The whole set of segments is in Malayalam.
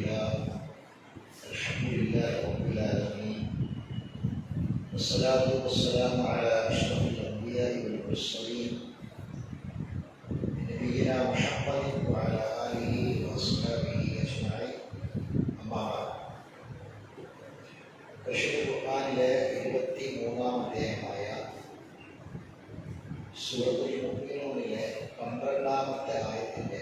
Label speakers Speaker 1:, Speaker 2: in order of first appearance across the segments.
Speaker 1: الحمد لله رب العالمين والصلاة والسلام على أشرف الأنبياء والمرسلين نبينا محمد وعلى آله وأصحابه أجمعين أما بعد പരിശുദ്ധ ഖുർആനിലെ 23-ാം അധ്യായമായ സൂറത്തുൽ മുഅ്മിനൂനിലെ 12-ാമത്തെ ആയത്തിന്റെ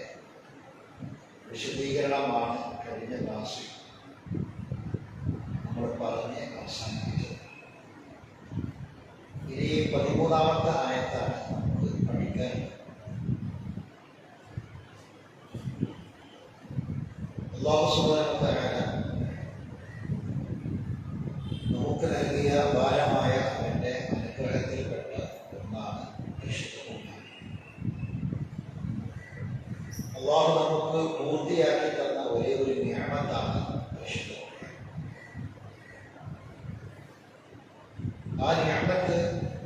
Speaker 1: വിശദീകരണമാണ് കഴിഞ്ഞ ക്ലാസ്സിൽ നമ്മൾ പറഞ്ഞ് അവസാനിപ്പിച്ചത്. ഇനി 13-ാമത്തെ ആയത്താണ് നമുക്ക് പഠിക്കാൻ. അല്ലാഹു സുബ്ഹാനഹു വ തആല നമുക്ക് നൽകിയ ഭാരമായ അവന്റെ അനുഗ്രഹത്തിൽപ്പെട്ട ഒന്നാണ് പരിശുദ്ധ ഖുർആൻ. അല്ലാഹു നമുക്ക് പൂർത്തിയാക്കി തന്ന ഒരേ ഒരു നിഅമത്താണ് പരിശുദ്ധ ഖുർആൻ. ആ നിഅമത്ത്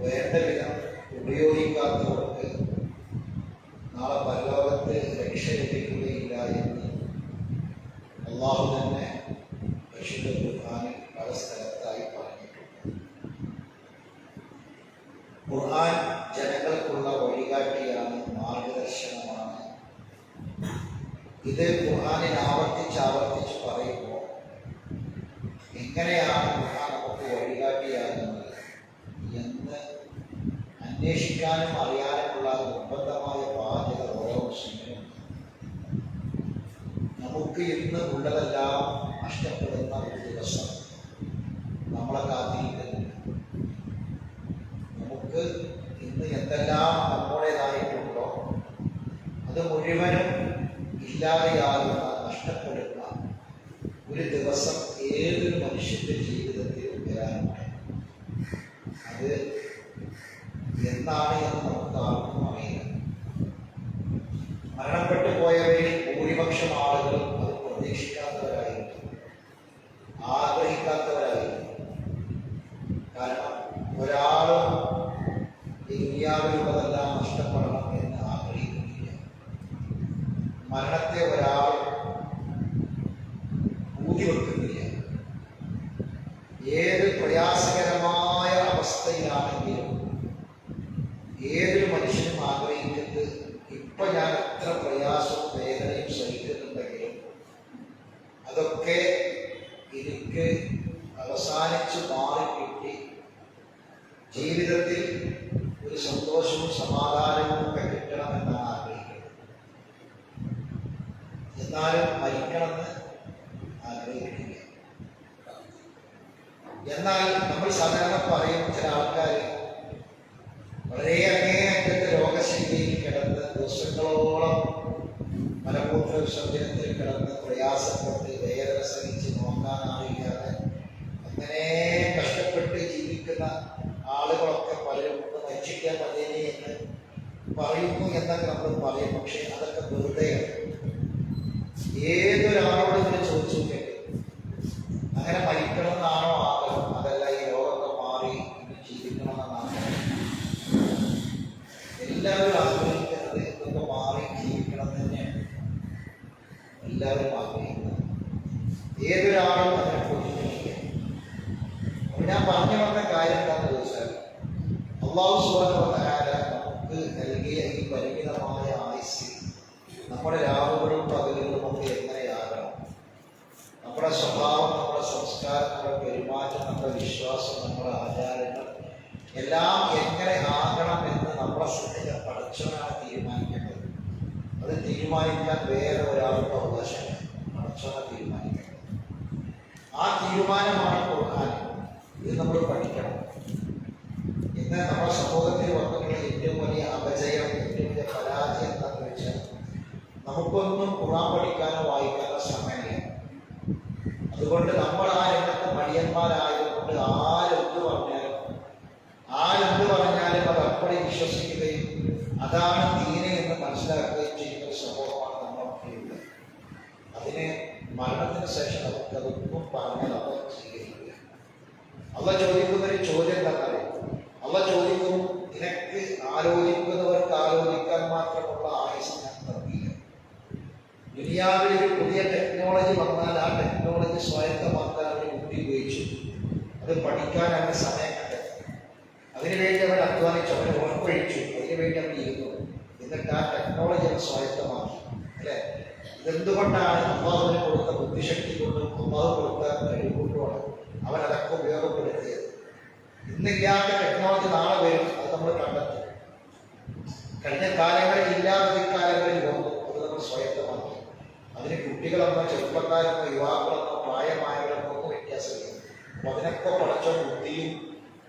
Speaker 1: വേണ്ട വിധം ഉപയോഗിക്കാത്തവർക്ക് നാളെ പരലോകത്ത് രക്ഷ ലഭിക്കുകയില്ല എന്ന് അല്ലാഹു തന്നെ പരിശുദ്ധ ഖുർആനിൽ പല സ്ഥലത്തായി പറഞ്ഞിട്ടുണ്ട്. ഖുർആൻ ജനങ്ങൾക്കുള്ള വഴികാട്ടിയാണ്, മാർഗദർശനമാണ്. ഇത് ഖുർആനിൽ ആവർത്തിച്ച് പറയുമ്പോൾ എങ്ങനെയാണ് ഖുർആൻ നമുക്ക് വഴികാട്ടിയാകുന്നത് എന്ന് അന്വേഷിക്കാനും അറിയാനുമുള്ള നിർബന്ധമായ ബാധ്യത ഓരോ മുസ്ലിമിനും. നമുക്ക് ഇന്ന് ഉള്ളതെല്ലാം നഷ്ടപ്പെടുന്ന ഒരു ദിവസം നമ്മളെ കാത്തിരിക്കുന്നില്ല. നമുക്ക് ഇന്ന് എന്തെല്ലാം നമ്മുടേതായിട്ടുണ്ടോ അത് മുഴുവനും ഇല്ലാതെയാകുന്ന, നഷ്ടപ്പെടുന്ന ഒരു ദിവസം ഏതൊരു മനുഷ്യന്റെ ജീവിതത്തിൽ വരാനുണ്ട്. അത് എന്താണ് എന്ന് നമുക്ക് ആർക്കും അറിയില്ല. മരണപ്പെട്ടു പോയവരിൽ ഭൂരിപക്ഷം ആളുകളും അത് പ്രതീക്ഷിക്കാത്തവരായിരിക്കും, ആഗ്രഹിക്കാത്തവരായിരിക്കും. കാരണം ഒരാളും ഈ ദുനിയാവിലുള്ളതെല്ലാം നഷ്ടപ്പെടണം എന്ന് ആഗ്രഹിക്കുന്നില്ല. മരണത്തെ ഒരാൾ ഊതിവെക്കുന്നില്ല. ഏത് പ്രയാസകരമായ അവസ്ഥയിലാണെങ്കിലും ഏതൊരു മനുഷ്യനും ആഗ്രഹിക്കുന്നത്, ഇപ്പൊ ഞാൻ എത്ര പ്രയാസവും വേദനയും സഹിക്കുന്നുണ്ടെങ്കിലും അതൊക്കെ എനിക്ക് അവസാനിച്ച് മാറിക്കിട്ടി ജീവിതത്തിൽ ഒരു സന്തോഷവും സമാധാനവും ഒക്കെ കിട്ടണമെന്നാണ് ആഗ്രഹിക്കുന്നത്. എന്നാലും മരിക്കണമെന്ന് ആഗ്രഹിക്കില്ല. എന്നാൽ നമ്മൾ സാധാരണ പറയും, ചില ആൾക്കാർ വളരെ അങ്ങേയറ്റത്തെ രോഗശൈലിയിൽ കിടന്ന് ദിവസങ്ങളോളം മലമൂത്ര വിസർജനത്തിൽ കിടന്ന് പ്രയാസപ്പെട്ട് വേദന സഹിച്ച് നോക്കാനാവില്ലാതെ അങ്ങനെ കഷ്ടപ്പെട്ട് ജീവിക്കുന്ന ആളുകളൊക്കെ പലരും മരിച്ചിരിക്കാൻ മതിയെ എന്ന് പറയുന്നു എന്നൊക്കെ നമ്മൾ പറയും. പക്ഷെ അതൊക്കെ വെറുതെയാണ്. ഏതൊരാളോട് ഇതിനെ ചോദിച്ചു നോക്കിയിട്ട് അങ്ങനെ മരിക്കണമെന്നാണോ ആഗ്രഹം? അതല്ല ഈ രോഗമൊക്കെ മാറി ഇനി ജീവിക്കണമെന്നാണ് എല്ലാവരും ആഗ്രഹിക്കുന്നത്. ഇതൊക്കെ മാറി ജീവിക്കണം തന്നെയാണ് എല്ലാവരും ആഗ്രഹിക്കുന്നത്. ഏതൊരാളും അതിനെ പൊളിച്ചിട്ടില്ല. അപ്പൊ ഞാൻ പറഞ്ഞു വന്ന കാര്യം എന്താണെന്ന് ചോദിച്ചാൽ, അല്ലാഹു സുബ്ഹാനഹു വ തആല നമുക്ക് നൽകിയ ഈ പരിമിതമായ ആയുസ്സിൽ നമ്മുടെ രാവുകളും പകലുകളും ഒക്കെ എങ്ങനെയാകണം, നമ്മുടെ സ്വഭാവം, നമ്മുടെ സംസ്കാരം, നമ്മുടെ പെരുമാറ്റം, നമ്മുടെ വിശ്വാസം, നമ്മുടെ ആചാരങ്ങൾ എല്ലാം എങ്ങനെ ആകണം എന്ന് നമ്മളെ സൃഷ്ടിച്ച പടച്ചവനാണ് തീരുമാനിക്കേണ്ടത്. അത് തീരുമാനിക്കാൻ വേറെ ഒരാളുടെ അവകാശമില്ല. പടച്ചവനെ തീരുമാനിക്കേണ്ടത്. ആ തീരുമാനമാണ് ഖുർആൻ. ഇത് നമ്മൾ പഠിക്കണം. ഇന്ന് നമ്മുടെ സമൂഹത്തിൽ വന്നിട്ടുള്ള ഏറ്റവും വലിയ അപജയം, ഏറ്റവും വലിയ പരാജയം എന്താണെന്ന് വെച്ചാൽ, നമുക്കൊന്നും ഖുർആൻ പഠിക്കാനോ വായിക്കാനോ സമയമില്ല. അതുകൊണ്ട് നമ്മൾ ആ രംഗത്ത് മടിയന്മാരായതുകൊണ്ട് ആരെന്ത് പറഞ്ഞാലും അത് അപ്പടി വിശ്വസിക്കുകയും അതാണ് ദീന് എന്ന് മനസ്സിലാക്കുകയും ചെയ്യുന്ന ഒരു സമൂഹമാണ് നമ്മളൊക്കെയുള്ളത്. അതിന് മരണത്തിന് ശേഷം നമുക്ക് അതൊന്നും പറഞ്ഞാൽ നമ്മൾ സ്വീകരിക്കില്ല. അള്ളാഹ് ചോദിക്കുന്ന ഒരു ചോദ്യം എന്താണെന്നറിയാം? അള്ളാഹ് ചോദിക്കും, നിനക്ക് ആലോചിക്കുന്നവർക്ക് ആലോചിക്കാൻ മാത്രമുള്ള ആയുസ് ഞാൻ തന്നില്ല. ദുനിയാവിൽ ഒരു പുതിയ ടെക്നോളജി ടെക്നോളജി വന്നാൽ ആ ടെക്നോളജി സ്വായത്തമാക്കാൻ അവർ ബുദ്ധി ഉപയോഗിച്ചു. അത് പഠിക്കാൻ അവർ സമയം കണ്ടെത്തി. അതിനുവേണ്ടി അവർ അധ്വാനിച്ചു, അവർ ഉറപ്പൊഴിച്ചു, അതിനുവേണ്ടി അവർ ഇരുന്നു. എന്നിട്ട് ആ ടെക്നോളജി അവർ സ്വായത്തമാക്കി. അല്ലേ? ഇതെന്തുകൊണ്ടാണ്? അള്ളാഹുവിന് കൊടുത്ത ബുദ്ധിശക്തി കൊണ്ടും അള്ളാഹു കൊടുത്ത കഴിവ് കൊണ്ടുമാണ് അവരതൊക്കെ ഉപയോഗപ്പെടുത്തിയത്. ഇന്നില്ലാത്ത ടെക്നോളജി നാളെ വരും, അത് നമ്മൾ കണ്ടെത്തും. കഴിഞ്ഞ കാലങ്ങളിൽ ഇല്ലാത്ത കാലങ്ങളിൽ വന്നു, അത് നമ്മൾ സ്വായത്തമാക്കി. അതിന് കുട്ടികളെന്നോ ചെറുപ്പക്കാരെന്നോ യുവാക്കളെന്നോ പ്രായമായവരെന്നോ ഒന്നും വ്യത്യാസമില്ല. അപ്പൊ അതിനൊക്കെ പഠിച്ച ബുദ്ധിയും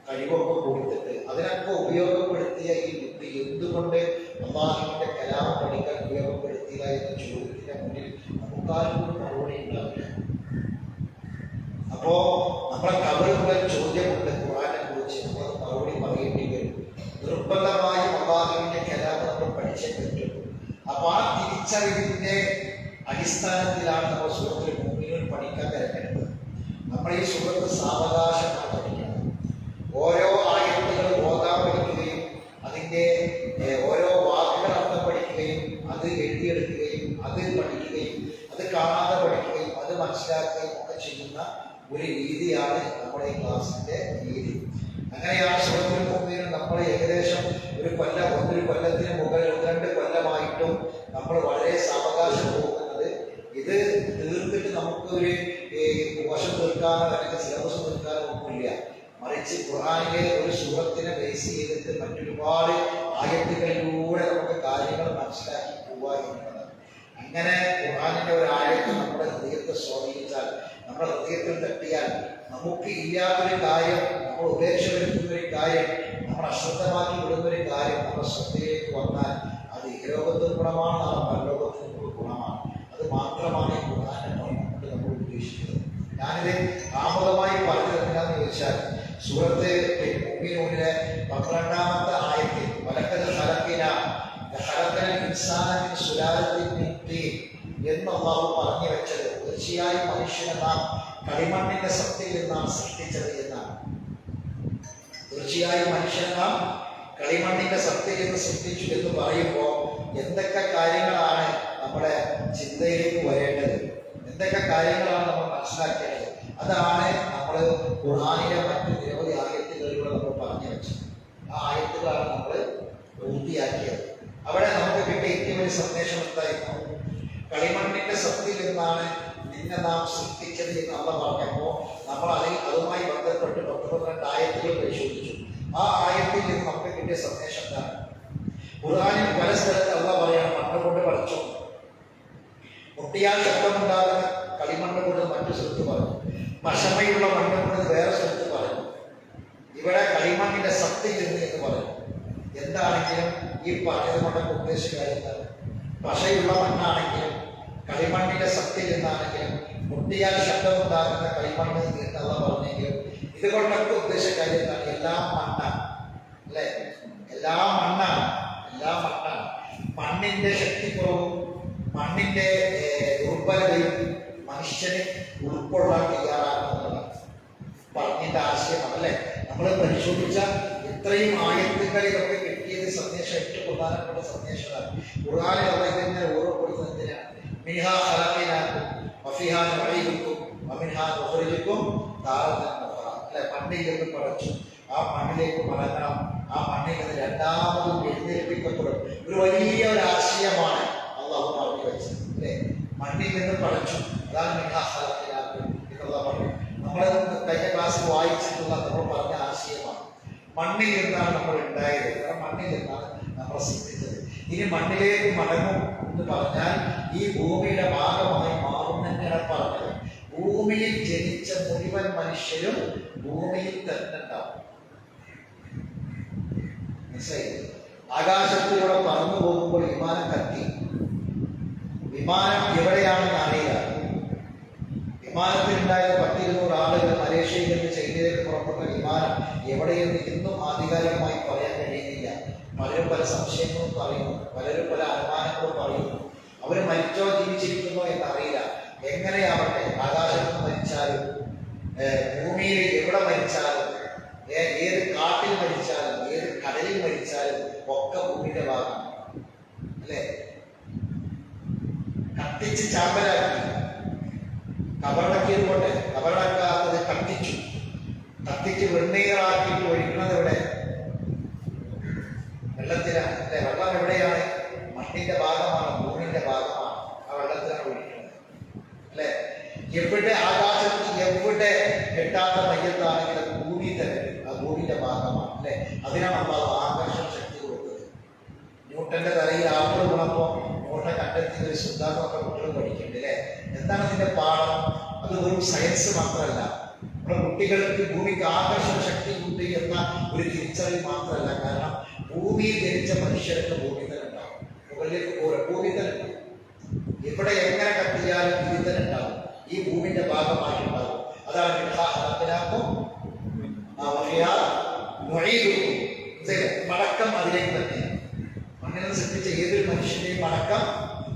Speaker 1: കഴിവൊക്കെ കൊടുത്തിട്ട് അതിനൊക്കെ ഉപയോഗപ്പെടുത്തിയ ഈ ബുദ്ധി എന്തുകൊണ്ട് അള്ളാഹുവിന്റെ കലാം പഠിക്കാൻ ഉപയോഗപ്പെടുത്തിയില്ല എന്ന ചോദ്യത്തിന്റെ മുന്നിൽ നമുക്കാരും മറുപടി ഉണ്ടാവില്ല. അപ്പോ നമ്മളെ കബറുകൾ ചോദ്യമുണ്ട് ഖുർആനെ കുറിച്ച്, നമ്മളത് മറുപടി പറയേണ്ടി വരും. നിർബന്ധമായും അള്ളാഹുവിന്റെ കലാം നമ്മൾ പഠിച്ചേ പറ്റും. അപ്പൊ ആ തിരിച്ചറിവിന്റെ അടിസ്ഥാനത്തിലാണ് നമ്മൾ സൂറത്തുൽ മുഅ്മിനൂൻ പഠിക്കാൻ തിരഞ്ഞെടുത്തത്. നമ്മൾ ഈ സൂറത്ത് സാവകാശമാണ് പഠിക്കുന്നത്. ഓരോ ആയത്തുകൾ ഓതാൻ പഠിക്കുകയും അതിൻ്റെ ഓരോ വാക്കുകൾ അർത്ഥം പഠിക്കുകയും അത് എഴുതിയെടുക്കുകയും അത് പഠിക്കുകയും അത് കാണാതെ പഠിക്കുകയും അത് മനസ്സിലാക്കുകയും ഒക്കെ ചെയ്യുന്ന ഒരു രീതിയാണ് നമ്മുടെ ഈ ക്ലാസിന്റെ രീതി. അങ്ങനെയാണ് സൂറത്തുൽ മുഅ്മിനൂൻ നമ്മൾ ഏകദേശം ഒരു കൊല്ലത്തിന് മുകളിൽ 2 കൊല്ലമായിട്ടും നമ്മൾ വളരെ സാവകാശം പോകുന്നത്. ഇത് തീർത്തിട്ട് നമുക്ക് ഒരു കോശം തീർക്കാനോ അല്ലെങ്കിൽ സിലബസ് തീർക്കാനോ ഒന്നുമില്ല. മറിച്ച് ഖുർആനിലെ ഒരു സൂറത്തിനെ ബേസ് ചെയ്തിട്ട് മറ്റൊരുപാട് ആയത്തുകളിലൂടെ നമുക്ക് കാര്യങ്ങൾ മനസ്സിലാക്കി പോവുക എന്നുള്ളതാണ്. അങ്ങനെ ഖുർആനിന്റെ ഒരു ആയത്ത് നമ്മുടെ ഹൃദയത്തെ സ്വാധീനിച്ചാൽ, നമ്മുടെ ഹൃദയത്തിൽ തട്ടിയാൽ, നമുക്ക് ഇല്ലാത്തൊരു കാര്യം, നമ്മൾ ഉപേക്ഷ വരുത്തുന്ന ഒരു കാര്യം, നമ്മൾ അശ്രദ്ധമാക്കി വിടുന്ന ഒരു കാര്യം നമ്മുടെ ശ്രദ്ധയിലേക്ക് വന്നാൽ അത് ഇഹലോകത്തിന് ഗുണമാണ്, നാളെ പരലോകത്തിന് ഗുണമാണ്. അത് മാത്രമാണ് ഈ ഖുർആനെ കൊണ്ട് നമ്മൾ ഉദ്ദേശിക്കുന്നത്. ഞാനിത് ആമുഖമായി പറഞ്ഞത് എന്താണെന്ന് ചോദിച്ചാൽ, സൂറത്ത് മുഅ്മിനൂനിലെ 12ാമത്തെ ആയത്തിൽ വലഖദ് ഖലഖനൽ ഇൻസാന മിൻ സുലാലത്തിൻ മിൻ തീൻ എന്ന് അല്ലാഹു പറഞ്ഞു വെച്ചത് തീർച്ചയായും മനുഷ്യനെ നാം കളിമണ്ണിന്റെ സത്തിൽ നിന്നാണ് സൃഷ്ടിച്ചത് എന്നാണ്. തീർച്ചയായും മനുഷ്യനെ നാം കളിമണ്ണിന്റെ സത്തിൽ നിന്ന് സൃഷ്ടിച്ചു എന്ന് പറയുമ്പോൾ എന്തൊക്കെ കാര്യങ്ങളാണ് നമ്മുടെ ചിന്തയിലേക്ക് വരേണ്ടത്, എന്തൊക്കെ കാര്യങ്ങളാണ് നമ്മൾ മനസ്സിലാക്കേണ്ടത്, അതാണ് നമ്മൾ ഖുർആനിലെ മറ്റു നിരവധി ആയത്തുകളിലൂടെ നമ്മൾ പറഞ്ഞു വെച്ചത്. ആ ആയത്തുകളാണ് നമ്മൾ പൂർത്തിയാക്കിയത്. അവിടെ നമുക്ക് കിട്ടിയ ഏറ്റവും വലിയ സന്ദേശം എന്തായിരുന്നു? കളിമണ്ണിന്റെ സത്തിൽ നിന്നാണ് നിന്നെ നാം സൃഷ്ടിച്ചത് എന്ന് അള്ള പറഞ്ഞപ്പോൾ നമ്മൾ അതുമായി ബന്ധപ്പെട്ട് 12 ആയത്തുകൾ പരിശോധിച്ചു. ആ ആയത്തിൽ നിന്ന് നമുക്ക് കിട്ടിയ സന്ദേശം എന്താണ്? ഖുർആനിൽ പല സ്ഥലത്ത് അള്ള പറയാണ് മണ്ണ് കൊണ്ട് പഠിച്ചു, മുട്ടിയാൽ ശബ്ദമുണ്ടാകുന്ന കളിമണ്ണ് കൊണ്ട് മറ്റു സ്ഥലത്ത് പറഞ്ഞു, പശമയുള്ള മണ്ണ് കൊണ്ട് വേറെ സ്ഥലത്ത് പറഞ്ഞു, ഇവിടെ കളിമണ്ണിന്റെ സത്തിൽ നിന്ന് എന്ന് പറഞ്ഞു. എന്താണെങ്കിലും ഈ പറഞ്ഞത് കൊണ്ടൊക്കെ ഉദ്ദേശിച്ച കാര്യങ്ങൾ, പശയുള്ള മണ്ണാണെങ്കിലും കളിമണ്ണിന്റെ സത്തിൽ നിന്നാണെങ്കിലും മുട്ടിയാൽ ശബ്ദമുണ്ടാകുന്ന കളിമണ്ണ് എന്നുള്ള പറഞ്ഞെങ്കിലും ഇതുകൊണ്ടൊക്കെ ഉദ്ദേശിച്ച കാര്യങ്ങളാണ്. എല്ലാം മണ്ണാണ്, അല്ലെ? എല്ലാം മണ്ണാണ്. മണ്ണിന്റെ ശക്തിക്കുറവും മണ്ണിന്റെ ദുർബലതയും മനുഷ്യന് ഉൾക്കൊള്ളാൻ തയ്യാറാകുന്നതാണ് പറഞ്ഞതിന്റെ ആശയമാണ്, അല്ലെ? നമ്മൾ പരിശോധിച്ച ഇത്രയും ആയത്തുകളിലൊക്കെ കിട്ടിയത് സന്ദേശം ഏറ്റവും പ്രധാനപ്പെട്ട സന്ദേശമാണ്. ഖുർആനിൽ ഇതിനെ ഓർമ്മപ്പെടുത്തുന്നതിനാണ് മിൻഹാ ഖലഖനാകും വഫീഹാ നുഈദുകും വമിൻഹാ നുഖ്രിജുകും താറത്തൻ ഉഖ്റാ. അല്ലെ? മണ്ണിൽ നിന്ന് പടച്ചു, ആ മണ്ണിലേക്ക് മടങ്ങണം, ആ മണ്ണിൽ നിന്ന് രണ്ടാമതും എഴുന്നേൽപ്പിക്കപ്പെടും. ഒരു വലിയ ഒരു ആശയമാണ് അള്ളാഹു പറഞ്ഞു വെച്ചത്, അല്ലെ? മണ്ണിൽ നിന്ന് പടച്ചു, അതാണ് മിൻഹാ ഖലഖനാകും എന്നുള്ള പറഞ്ഞു. നമ്മൾ കഴിഞ്ഞ ക്ലാസ്സിൽ വായിച്ചിട്ടുള്ള നമ്മൾ പറഞ്ഞ ആശയമാണ്. മണ്ണിൽ നിന്നാണ് നമ്മൾ ഉണ്ടായത്, കാരണം മണ്ണിൽ നിന്നാണ് നമ്മൾ സൃഷ്ടിച്ചത്. ഇനി മണ്ണിലേക്ക് മടങ്ങും എന്ന് പറഞ്ഞാൽ ഈ ഭൂമിയുടെ ഭാഗമായി മാറും തന്നെയാണ് പറഞ്ഞത്. ഭൂമിയിൽ ജനിച്ച മുഴുവൻ മനുഷ്യരും ഭൂമിയിൽ തന്നെ ഉണ്ടാവും. മനസ്സിലായി? ആകാശത്തിലൂടെ പറന്നു പോകുമ്പോൾ വിമാനം കത്തി, വിമാനം എവിടെയാണെന്ന് അറിയില്ല. വിമാനത്തിലുണ്ടായ 10-200 ആളുകൾ മലേഷ്യയിൽ നിന്ന് ചൈനയിലേക്ക് പുറപ്പെട്ട വിമാനം എവിടെയെന്ന് ഇന്നും ആധികാരികമായി പറയാൻ കഴിയുന്നില്ല. പലരും പല സംശയങ്ങളും പറയുന്നു, പലരും പല അനുമാനങ്ങളും പറയുന്നു. അവർ മരിച്ചോ ജീവിച്ചിരിക്കുന്നോ എന്നറിയില്ല. എങ്ങനെയാവട്ടെ, ആകാശത്ത് മരിച്ചാലും ഭൂമിയിൽ എവിടെ മരിച്ചാലും ഏത് കാട്ടിൽ മരിച്ചാലും ഏത് കടലിൽ മരിച്ചാലും ഒക്കെ ഭൂമിയുടെ ഭാഗമാണ്, അല്ലെ? കത്തിച്ച് ചാമ്പലാക്കി കബറടക്കിയത് കൊണ്ട് കബറടക്കാത്തത് കത്തിച്ച് വെണ്ണീറാക്കിയിട്ട് ഒഴിക്കുന്നത് എവിടെ? വെള്ളത്തിലാണ് അല്ലെ? വെള്ളം എവിടെയാണ്? മണ്ണിന്റെ ഭാഗമാണ്, ഭൂമിന്റെ ഭാഗമാണ്. ആ വെള്ളത്തിലാണ് ഒഴിക്കുന്നത് അല്ലെ? എവിടെ ആകാശത്ത് എവിടെ കെട്ടാത്ത മയ്യത്താണെങ്കിലും ഭൂമി തന്നെ, ആ ഭൂമിന്റെ ഭാഗമാണ് അല്ലെ? അതിനാണ് നമ്മൾ ആകർഷണ ശക്തി കൊടുത്തത്. ന്യൂട്ടന്റെ തലയിൽ ആപ്പിൾ ഗുണപ്പോ ന്യൂട്ടൻ കണ്ടെത്തിയ ഒരു സിദ്ധാന്തമൊക്കെ കുട്ടികൾ പഠിക്കുന്നുണ്ട് അല്ലെ? എന്താണ് അതിന്റെ പാഠം? അത് വെറും സയൻസ് മാത്രമല്ല, നമ്മുടെ കുട്ടികൾക്ക് ഭൂമിക്ക് ആകർഷണ ശക്തി ഉണ്ട് എന്ന ഒരു തിരിച്ചറിവ് മാത്രമല്ല. കാരണം ഭൂമിയിൽ ജനിച്ച മനുഷ്യർക്ക് ഭൂമി തന്നെ ഉണ്ടാവും, മുകളിലേക്ക് പോലെ ഭൂമി തന്നെ ഉണ്ടാവും. എവിടെ എങ്ങനെ കത്തിയാലും ഭൂമി തന്നെ ഉണ്ടാവും, ഈ ഭൂമിന്റെ ഭാഗമായിട്ടുണ്ടാവും. അതാണ് മടക്കം അതിലേക്ക് തന്നെയാണ്. മണ്ണിൽ സൃഷ്ടിച്ച ഏതൊരു മനുഷ്യന്റെയും മടക്കം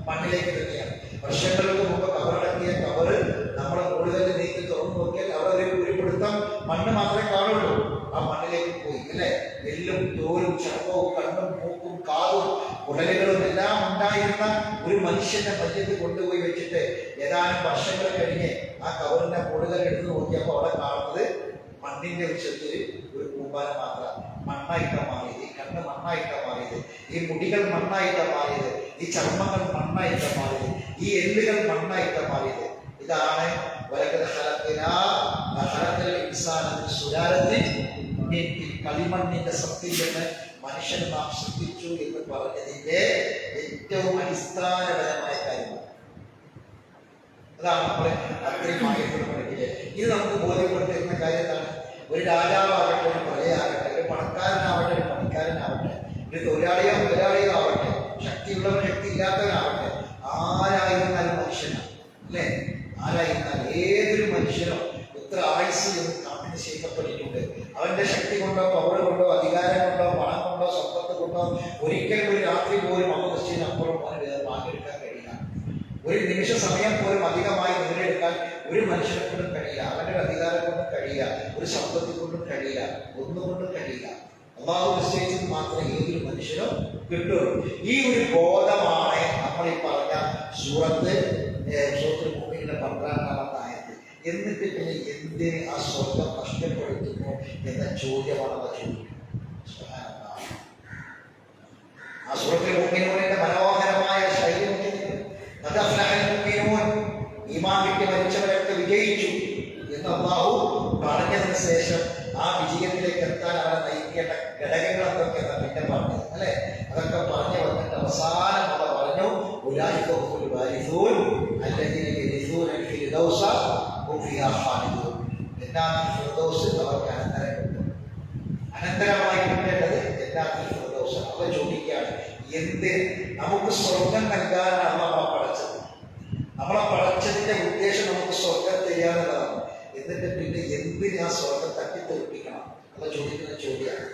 Speaker 1: മണ്ണിലേക്ക് തന്നെയാണ്. വർഷങ്ങൾക്ക് മുമ്പ് കബറടക്കിയ കബറ് നമ്മുടെ കൂടുതൽ നീക്കി തുറന്നു നോക്കിയാൽ അവിടെ ഒരു പിടുത്തം മണ്ണ് മാത്രമേ കാണുള്ളൂ. ആ മണ്ണിലേക്ക് പോയി അല്ലെ? എല്ലും തോലും ചർമ്മവും കണ്ണും മൂക്കും കാതും ഉടലുകളും എല്ലാം ഉണ്ടായിരുന്ന ഒരു മനുഷ്യന്റെ മയ്യത്ത് കൊണ്ടുപോയി വെച്ചിട്ട് ഏതാനും വർഷങ്ങൾ കഴിഞ്ഞ് ആ കബറിന്റെ കൂടുതൽ എടുത്തു നോക്കിയപ്പോൾ അവിടെ കാണുന്നത് മണ്ണിന്റെ വിഷയത്തിൽ ഒരു കൂമ്പാരം മാത്രം. മണ്ണായിട്ടാ മാറിയത്, ഈ കണ്ണ് മണ്ണായിട്ടാ മാറിയത്, ഈ മുടികൾ മണ്ണായിട്ടാ മാറിയത്, ഈ ചർമ്മങ്ങൾ മണ്ണായിട്ടാ മാറിയത്, ഈ എല്ലുകൾ മണ്ണായിട്ടാ മാറിയത്. ഇതാണ് കളിമണ്ണിന്റെ സത്തിൽ നിന്ന് മനുഷ്യൻ നാം സൃഷ്ടിച്ചു എന്ന് പറഞ്ഞതിന്റെ ഏറ്റവും അടിസ്ഥാനപരമായ കാര്യമാണ്. അതാണ് നമ്മളെ അത്രയും പഠിക്കില്ലേ. ഇത് നമുക്ക് ബോധ്യപ്പെടുത്തുന്ന കാര്യത്താണ്. ഒരു രാജാവാകട്ടെ, ഒരു പ്രജയാകട്ടെ, ഒരു പണക്കാരനാവട്ടെ, ഒരു പണിക്കാരനാവട്ടെ, ഒരു തൊഴിലാളിയോ ആവട്ടെ, ശക്തിയുള്ളവൻ ശക്തി ഇല്ലാത്തവനാവട്ടെ, ആരായിരുന്നാലും മനുഷ്യനാണ് അല്ലെ? ആരായിരുന്നാലും ഏതൊരു മനുഷ്യനോ എത്ര ആയുസ് എന്ന് കണക്കിന് ചെയ്യപ്പെട്ടിട്ടുണ്ട്. അവന്റെ ശക്തി കൊണ്ടോ പവർ കൊണ്ടോ അധികാരം കൊണ്ടോ പണം കൊണ്ടോ സമ്പത്ത് കൊണ്ടോ ഒരിക്കലും ഒരു രാത്രി പോലും അപ്പുറം വാങ്ങിയെടുക്കാൻ കഴിയില്ല. ഒരു നിമിഷ സമയം പോലും അധികമായി നേടിയെടുക്കാൻ ഒരു മനുഷ്യനെ കൊണ്ടും കഴിയില്ല. അവന്റെ ഒരു അധികാരം കൊണ്ടും കഴിയില്ല, ഒരു സമ്പത്തി കൊണ്ടും കഴിയില്ല, ഒന്നുകൊണ്ടും കഴിയില്ല. അള്ളാഹു നിശ്ചയിച്ചത് മാത്രമേ ഏതൊരു മനുഷ്യനും കിട്ടുള്ളൂ. ഈ ഒരു ബോധമാണ് നമ്മൾ ഈ പറഞ്ഞ സൂറത്ത് മുഅ്മിനീന്റെ 12-ാമത്തെ ആയത്ത്. എന്നിട്ട് പിന്നെ എന്തിന് ആ സ്വർഗം നഷ്ടപ്പെടുത്തുന്നു എന്ന ചോദ്യമാണ് അത് ചോദിക്കുന്നത്. ആ സൂറത്തുൽ മുഅ്മിനൂനിന്റെ മനോഹരമായ ശൈലി ഈമാൻ കിട്ടി മരിച്ചവരൊക്കെ വിജയിച്ചു എന്ന് അല്ലാഹു പറഞ്ഞതിന് ശേഷം ആ വിജയത്തിലേക്ക് എത്താൻ അവരെ നയിക്കേണ്ട ഘടകങ്ങൾ എന്തൊക്കെ പിന്നെ പറഞ്ഞത് അല്ലെ? അതൊക്കെ പറഞ്ഞു വന്നിട്ട് അവസാനം അവ പറഞ്ഞു അവർക്ക് അനന്തരം കിട്ടും. അനന്തരമായി കിട്ടേണ്ടത് അവ ചോദിക്കുകയാണ്, എന്തിന് നമുക്ക് സ്വർഗം നൽകാനാണ് നമ്മളെ പടച്ചത്? നമ്മളെ പടച്ചതിന്റെ ഉദ്ദേശം നമുക്ക് സ്വർഗം തരികയെന്നുള്ളതാണ്. എന്നിട്ട് പിന്നെ എന്തിന് ആ സ്വർഗം തട്ടിത്തെറിപ്പിക്കണം? അല്ല ചോദിക്കുന്ന ചോദ്യമാണ്.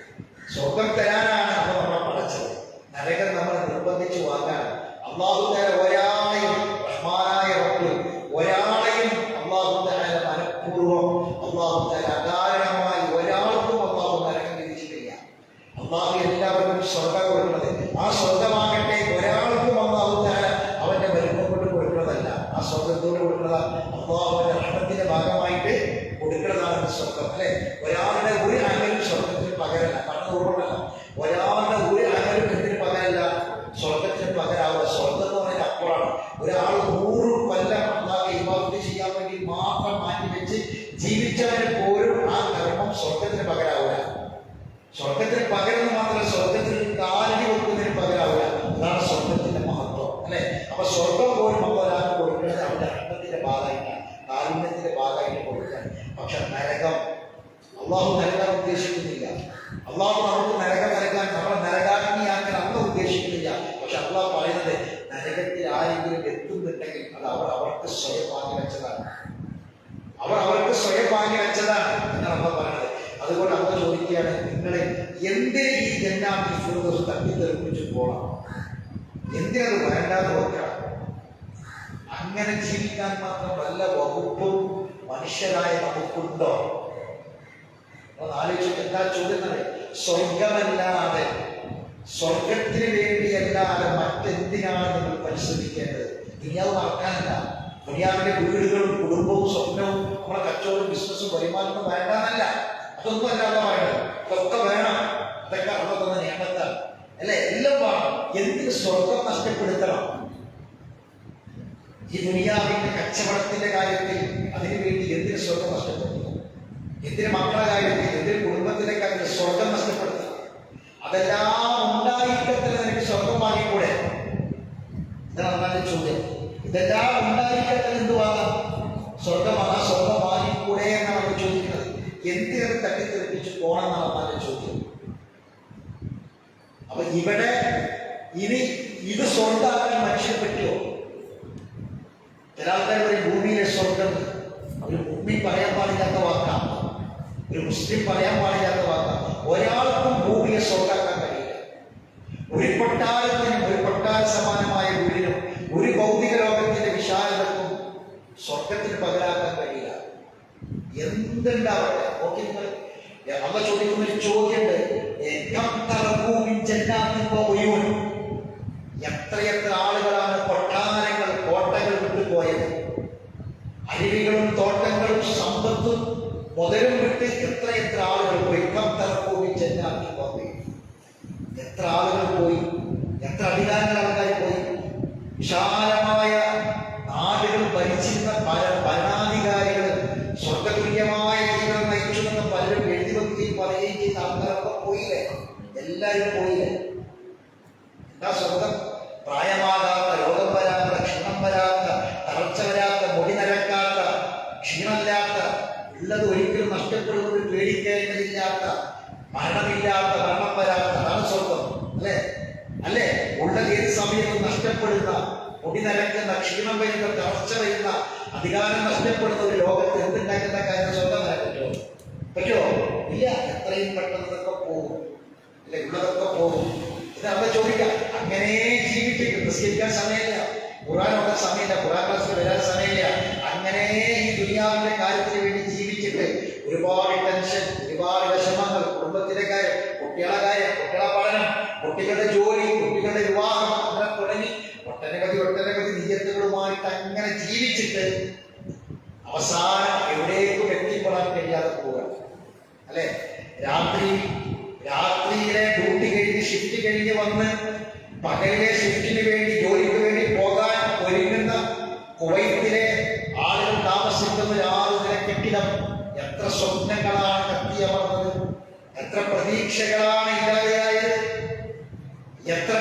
Speaker 1: സ്വർഗം തരാനാണ് നമ്മളെ പടച്ചത്, നരകം നമ്മളെ നിർബന്ധിച്ച് വാങ്ങാൻ. അള്ളാഹു തആല ഒരാളെയും റഹ്മാനായ റബ്ബ് ഒരാളെയും അള്ളാഹു തആല മനഃപൂർവ്വം അള്ളാഹു തആല അകാരണമായി ഒരാൾക്കും അള്ളാഹു നരകം വിധിച്ചിട്ടില്ല. അള്ളാഹു എല്ലാവർക്കും സ്വർഗം കൊടുക്കുന്നത്, ആ സ്വർഗമാകട്ടെ ഒരാൾക്കും അള്ളാഹു തആല അവന്റെ വലിപ്പം കൊണ്ട് കൊടുക്കുന്നതല്ല. ആ സ്വർഗത്തോട് കൊടുക്കുന്നതാണ് അള്ളാഹുവിന്റെ റഹ്മത്തിന്റെ ഭാഗമായിട്ട് കൊടുക്കുന്നതാണ് സ്വർഗം അല്ലെ? ഒരാളുടെ ഒരു അമലും സ്വർഗത്തിന് പകരല്ല. കണ്ണൂറല്ല, ഒരാളുടെ ഒരു അമലും എന്തിന് പകരല്ല? സ്വർഗത്തിന് പകരാവുക. സ്വർഗം എന്ന് പറയുന്നത് അപ്പോഴാണ്. ഒരാൾ 100 കൊല്ലം അള്ളാഹ് ഇബാദത്ത് ചെയ്യാൻ വേണ്ടി മാത്രം മാറ്റി വെച്ച് ജീവിച്ചവന് പോലും ആ കർമ്മം സ്വർഗത്തിന് പകരാവുക. സ്വർഗത്തിന് പകരം മാത്രമല്ല, സ്വർഗത്തിന് കാലടി വെക്കുന്നതിന് പകരാവുക. അതാണ് സ്വർഗത്തിന്റെ മഹത്വം അല്ലെ? അപ്പൊ സ്വർഗം പോലും നമ്മൾ ഒരാൾക്ക് കൊടുക്കുന്നത് അവന്റെ റഹ്മത്തിന്റെ ഭാഗമായിട്ടാണ്, കാരുണ്യത്തിന്റെ ഭാഗമായിട്ട് കൊടുക്കുകയാണ്. പക്ഷെ നരകം അള്ളാഹു നൽകാൻ ഉദ്ദേശിക്കുന്നില്ല. അള്ളാഹു നമുക്ക് നരകം നൽകാൻ, നമ്മളെ നരകാഗ്നിയാക്കാൻ അള്ള ഉദ്ദേശിക്കുന്നില്ല. പക്ഷെ അള്ളാഹു പറയുന്നത് നരകത്തിൽ ആരെങ്കിലും എത്തുന്നുണ്ടെങ്കിൽ അത് അവർക്ക് സ്വയം വാങ്ങി വെച്ചതാണ്, അവർക്ക് സ്വയം വാങ്ങി വെച്ചതാണ് എന്നാണ് അള്ള പറയുന്നത്. അതുകൊണ്ട് അള്ള ചോദിക്കുകയാണ്, നിങ്ങളെ എന്തിന് ഈ ജന്നാത്തുൽ ഫിർദൗസ് തട്ടിത്തെറിപ്പിച്ച് പോകണം? എന്തിനത് വേണ്ടാന്ന് നോക്കണം? അങ്ങനെ ജീവിക്കാൻ മാത്രം വല്ല വകുപ്പും മനുഷ്യരായ നമുക്കുണ്ടോ? ആലോചിച്ചിട്ട് എന്താ ചോദ്യം? സ്വർഗമല്ലാതെ, സ്വർഗത്തിന് വേണ്ടിയല്ലാതെ മറ്റെന്തിനാണ് നിങ്ങൾ പരിശ്രമിക്കേണ്ടത്? ഇനി അത് നടക്കാനല്ല. ദുനിയാവിന്റെ വീടുകളും കുടുംബവും സ്വപ്നവും നമ്മുടെ കച്ചവടവും ബിസിനസ്സും വരുമാനമൊന്നും വേണ്ടെന്നല്ല, അതൊന്നും അല്ലാതെ വേണം, അതൊക്കെ വേണം. അതൊക്കെ അവിടെ തന്നെ നിയമത്താണ് അല്ലെ, എല്ലാം വേണം. എന്തിന് സ്വർഗം നഷ്ടപ്പെടുത്തണം? ഈ ദുനിയാവിന്റെ കച്ചവടത്തിന്റെ കാര്യത്തിൽ അതിനു വേണ്ടി എന്തിന് സ്വർഗം നഷ്ടപ്പെടുത്തണം? എന്തിന് മക്കളുടെ കാര്യത്തിൽ, എന്തിന് കുടുംബത്തിന്റെ കാര്യത്തിൽ സ്വർഗം നഷ്ടപ്പെടുത്തണം? അതെല്ലാം ഉണ്ടായിരിക്കത്തിൽ നിനക്ക് സ്വർഗം വാങ്ങിക്കൂടെ? ഇതാണ് നല്ല ചോദ്യം. ഇതെല്ലാം ഉണ്ടായിരിക്കത്തിൽ എന്ത് വാങ്ങാം? സ്വർഗമാകാം. സ്വർഗം വാങ്ങിക്കൂടെ എന്നാണ് അവർ ചോദിക്കുന്നത്. എന്തിനത് തട്ടിത്തെറിപ്പിച്ച് പോകണം എന്നാണ് നല്ല ചോദ്യം. അപ്പൊ ഇവിടെ ഇനി ഇത് സ്വർഗമാക്കാൻ മനുഷ്യന് പറ്റുമോ? ചില ആൾക്കാർ ഒരു ഭൂമിയിലെ സ്വർഗം, ഒരു ഭൂമി പറയാൻ പാടില്ലാത്ത വാക്കാണ്, ഒരു മുസ്ലിം പറയാൻ പാടില്ലാത്ത വാക്കാണ്. ഒരാൾക്കും ഭൂമിയെ സ്വർഗാക്കാൻ കഴിയില്ല. ഒരു കൊട്ടാരത്തിനും, ഒരു കൊട്ടാര സമാനമായ വീടിനും, ഒരു ഭൗതിക ലോകത്തിന്റെ വിശാലതക്കും സ്വർഗത്തിന് പകരാക്കാൻ കഴിയില്ല. എന്തുണ്ടാവട്ടെ. നോക്കി നിങ്ങൾ, അമ്മ ചോദിക്കുന്ന ഒരു ചോദ്യമുണ്ട്, എത്രയെത്ര ആളുകളാണ് കൊട്ടാരങ്ങൾ, കോട്ടകൾ വിട്ടുപോയത്? അരുവികളും തോട്ടങ്ങളും സമ്പത്തും മുതലും വിട്ട് എത്രയെത്ര ആളുകൾ പോയി? എത്ര ആളുകൾ പോയി? എത്ര അധികാരങ്ങൾ ആൾക്കാർ പോയി? വിശാലമായ നാടുകൾ ഭരിച്ചിരുന്ന ഭരണാധികാരികൾ സ്വർഗതുല്യമായ ജീവിതം നയിച്ചുവെന്ന് പലരും എഴുതി വെക്കുകയും പറയുകയും ചെയ്ത ആൾക്കാരൊക്കെ പോയില്ലേ? എല്ലാവരും പോയില്ലേ? എന്താ സ്വർഗം? പ്രായമാകാത്ത, രോഗം വരാത്ത, ക്ഷീണം വരാത്ത, തളർച്ച വരാത്ത, മുടി നരക്കാത്ത, ക്ഷീണമില്ലാത്ത, ഉള്ളത് ഒരിക്കലും നഷ്ടപ്പെടുന്നത് പേടിക്കേണ്ടതില്ലാത്ത, മരണമില്ലാത്ത, മരണം വരാത്ത, അതാണ് സ്വർഗം. അല്ലേ? അല്ലേ? ഉള്ളത് ഏത് സമയത്തും നഷ്ടപ്പെടുന്ന, മുടി നരക്കുന്ന, ക്ഷീണം വരുന്ന, തളർച്ച വരുന്ന, അധികാരം നഷ്ടപ്പെടുന്ന ഒരു ലോകത്ത് എന്തുണ്ടാക്കുന്ന കാര്യം സ്വർഗം വരാൻ പറ്റുമോ? പറ്റുമോ? ഇല്ല. എത്രയും പെട്ടെന്നതൊക്കെ പോകും. അല്ലെ? ഉള്ളതൊക്കെ പോകും. ഇത് അവിടെ ചോദിക്കാം. അങ്ങനെ ജീവിച്ചിട്ട് നിസ്കരിക്കാൻ സമയമില്ല, ഖുർആൻ ഓതാൻ സമയമില്ല, ഖുർആൻ ക്ലാസ്സിൽ വരാൻ സമയമില്ല. അങ്ങനെ ഈ ദുനിയാവിന്റെ കാര്യത്തിന് വേണ്ടി ജീവിച്ചിട്ട് ഒരുപാട് ടെൻഷൻ, ഒരുപാട് വിഷമങ്ങൾ, കുടുംബത്തിന്റെ കാര്യം, കുട്ടികളുടെ കാര്യം, കുട്ടികളുടെ പഠനം, കുട്ടികളുടെ ജോലി, കുട്ടികളുടെ വിവാഹം, അങ്ങനെ തുടങ്ങി ഒട്ടനവധി നിയത്തുകളുമായിട്ട് അങ്ങനെ ജീവിച്ചിട്ട് അവസാനം എവിടേക്കും എത്തിപ്പെടാൻ കഴിയാതെ പോവുക. അല്ലെ? രാത്രിയിലെ ഡ്യൂട്ടി കഴിഞ്ഞ്, ഷിഫ്റ്റ് കഴിഞ്ഞ് വന്ന് പകലിലെ ഷിഫ്റ്റിന് വേണ്ടി, ജോലിക്ക് വേണ്ടി പോകാൻ ഒരുങ്ങുന്ന കുവൈത്തിലെ ആളുകൾ താമസിക്കുന്ന ഒരു 6 നില കെട്ടിടം. എത്ര സ്വപ്നങ്ങളാണ് കത്തിയമർന്നത്, എത്ര പ്രതീക്ഷകളാണ് ഇല്ലാതെയായത്, എത്ര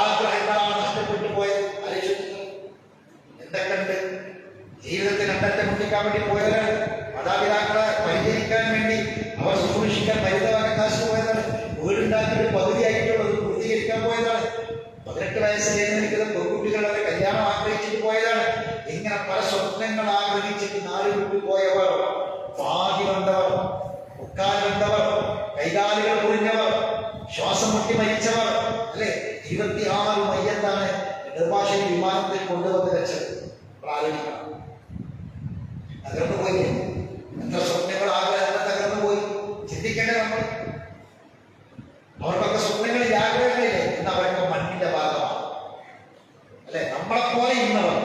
Speaker 1: ആഗ്രഹങ്ങളാണ് നഷ്ടപ്പെട്ടു പോയത്. ആലോചിക്കുന്നത് എന്തൊക്കെയുണ്ട്? ജീവിതത്തിൽ രണ്ടറ്റം മുട്ടിക്കാൻ വേണ്ടി പോയവരാണ്. മാതാപിതാക്കളെ പരിചരിക്കാൻ വേണ്ടി, അവർ ശുശ്രൂഷിക്കാൻ മരുന്നവാക്കാൻ കാശ് പോയതാണ്. വീടുണ്ടാക്കിയിട്ട് പകുതിയായിട്ടുള്ളത് പൂർത്തീകരിക്കാൻ പോയതാണ്. 18 വയസ്സ് കഴിഞ്ഞിരിക്കുന്ന പെൺകുട്ടികളുടെ കല്യാണം ആഗ്രഹിച്ചിട്ട് പോയതാണ്. ഇങ്ങനെ പല സ്വപ്നങ്ങൾ ആഗ്രഹിച്ചിട്ട് നാട് വിട്ടു പോയവർ, പാതി വന്നവർ, മുക്കാൽ വന്നവർ, കൈകാലുകൾ മുറിഞ്ഞവർ, ശ്വാസം മുട്ടി മരിച്ചവർ. അല്ലെ? 26 മയ്യത്താണ് നെടുമ്പാശ്ശേരി വിമാനത്തിൽ കൊണ്ടുവന്ന് വെച്ചത്. ആലോചിക്കണം. തകർന്നു പോയി. എത്ര സ്വപ്നങ്ങൾ, ആഗ്രഹങ്ങൾ തകർന്നു പോയി. ചിന്തിക്കേണ്ടത് നമ്മൾ. അവർക്കൊക്കെ സ്വപ്നങ്ങളിൽ ആഗ്രഹങ്ങളില്ലേ? എന്ന് അവരൊക്കെ മണ്ണിന്റെ ഭാഗമാണ്. അല്ലെ? നമ്മളെപ്പോലെ ഇന്നവർ,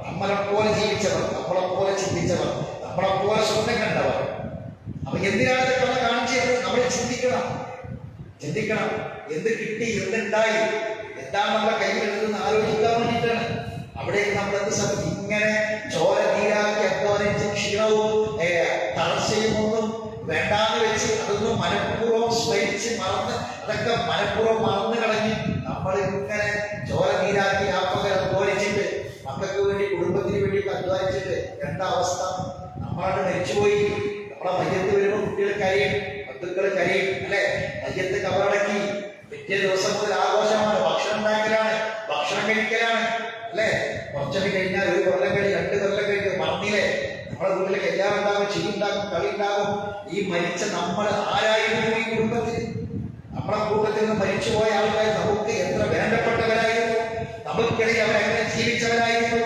Speaker 1: നമ്മളെപ്പോലെ ജീവിച്ചവർ, നമ്മളെപ്പോലെ ചിന്തിച്ചവർ, നമ്മളെപ്പോലെ സ്വപ്നം കണ്ടവർ. അപ്പൊ എന്തിനാണ് ഇതൊക്കെ കാണിച്ചത്? നമ്മൾ ചിന്തിക്കണം. എന്ത് കിട്ടി, എന്തുണ്ടായി, എന്താണ് നമ്മുടെ കയ്യിലെടുത്തെന്ന് ആലോചിക്കാൻ വേണ്ടിയിട്ടാണ്. അവിടെ നമ്മൾ ഇങ്ങനെ ചോര നീരാക്കി അധ്വാനിച്ച് ക്ഷീണവും തളർച്ചയും ഒന്നും വേണ്ടാന്ന് വെച്ച് അതൊന്നും മനഃപൂർവ്വം സ്മരിച്ച് മറന്ന്, അതൊക്കെ മനഃപൂർവ്വം മറന്നു കളഞ്ഞ് നമ്മൾ ഇങ്ങനെ ചോര നീരാക്കി ആപ്പകൽ അധ്വാനിച്ചിട്ട്, മക്കൾക്ക് വേണ്ടി, കുടുംബത്തിന് വേണ്ടി അധ്വാനിച്ചിട്ട് എന്താ അവസ്ഥ? നമ്മളാണ് മരിച്ചുപോയി. നമ്മളെ മയ്യത്ത് വരുമ്പോൾ കുട്ടികൾ കരയും, ബന്ധുക്കൾ കരയും. അല്ലെ? മയ്യത്ത് കബറടക്കി പിറ്റേ ദിവസം മുതൽ ആഘോഷമാണ്, ഭക്ഷണം ഉണ്ടാക്കലാണ്, ഭക്ഷണം കഴിക്കലാണ്. അല്ലെ? കുറച്ചൊക്കെ കഴിഞ്ഞാൽ 1 കൊല്ലം കഴിഞ്ഞ്, 2 കൊല്ലം കഴിഞ്ഞ് മറന്നില്ലേ? നമ്മുടെ വീട്ടിൽ കല്യാണം ഉണ്ടാകും, ചിരിയുണ്ടാകും, കളി ഉണ്ടാകും. ഈ മരിച്ച നമ്മൾ ആരായിരുന്നു? ഈ കുടുംബത്തിൽ നമ്മളെ കൂട്ടത്തിൽ നിന്ന് മരിച്ചുപോയ ആൾക്കാർ നമുക്ക് എത്ര വേണ്ടപ്പെട്ടവരായിരുന്നു, നമുക്കിടയിൽ അവരെങ്ങനെ ജീവിച്ചവരായിരുന്നു.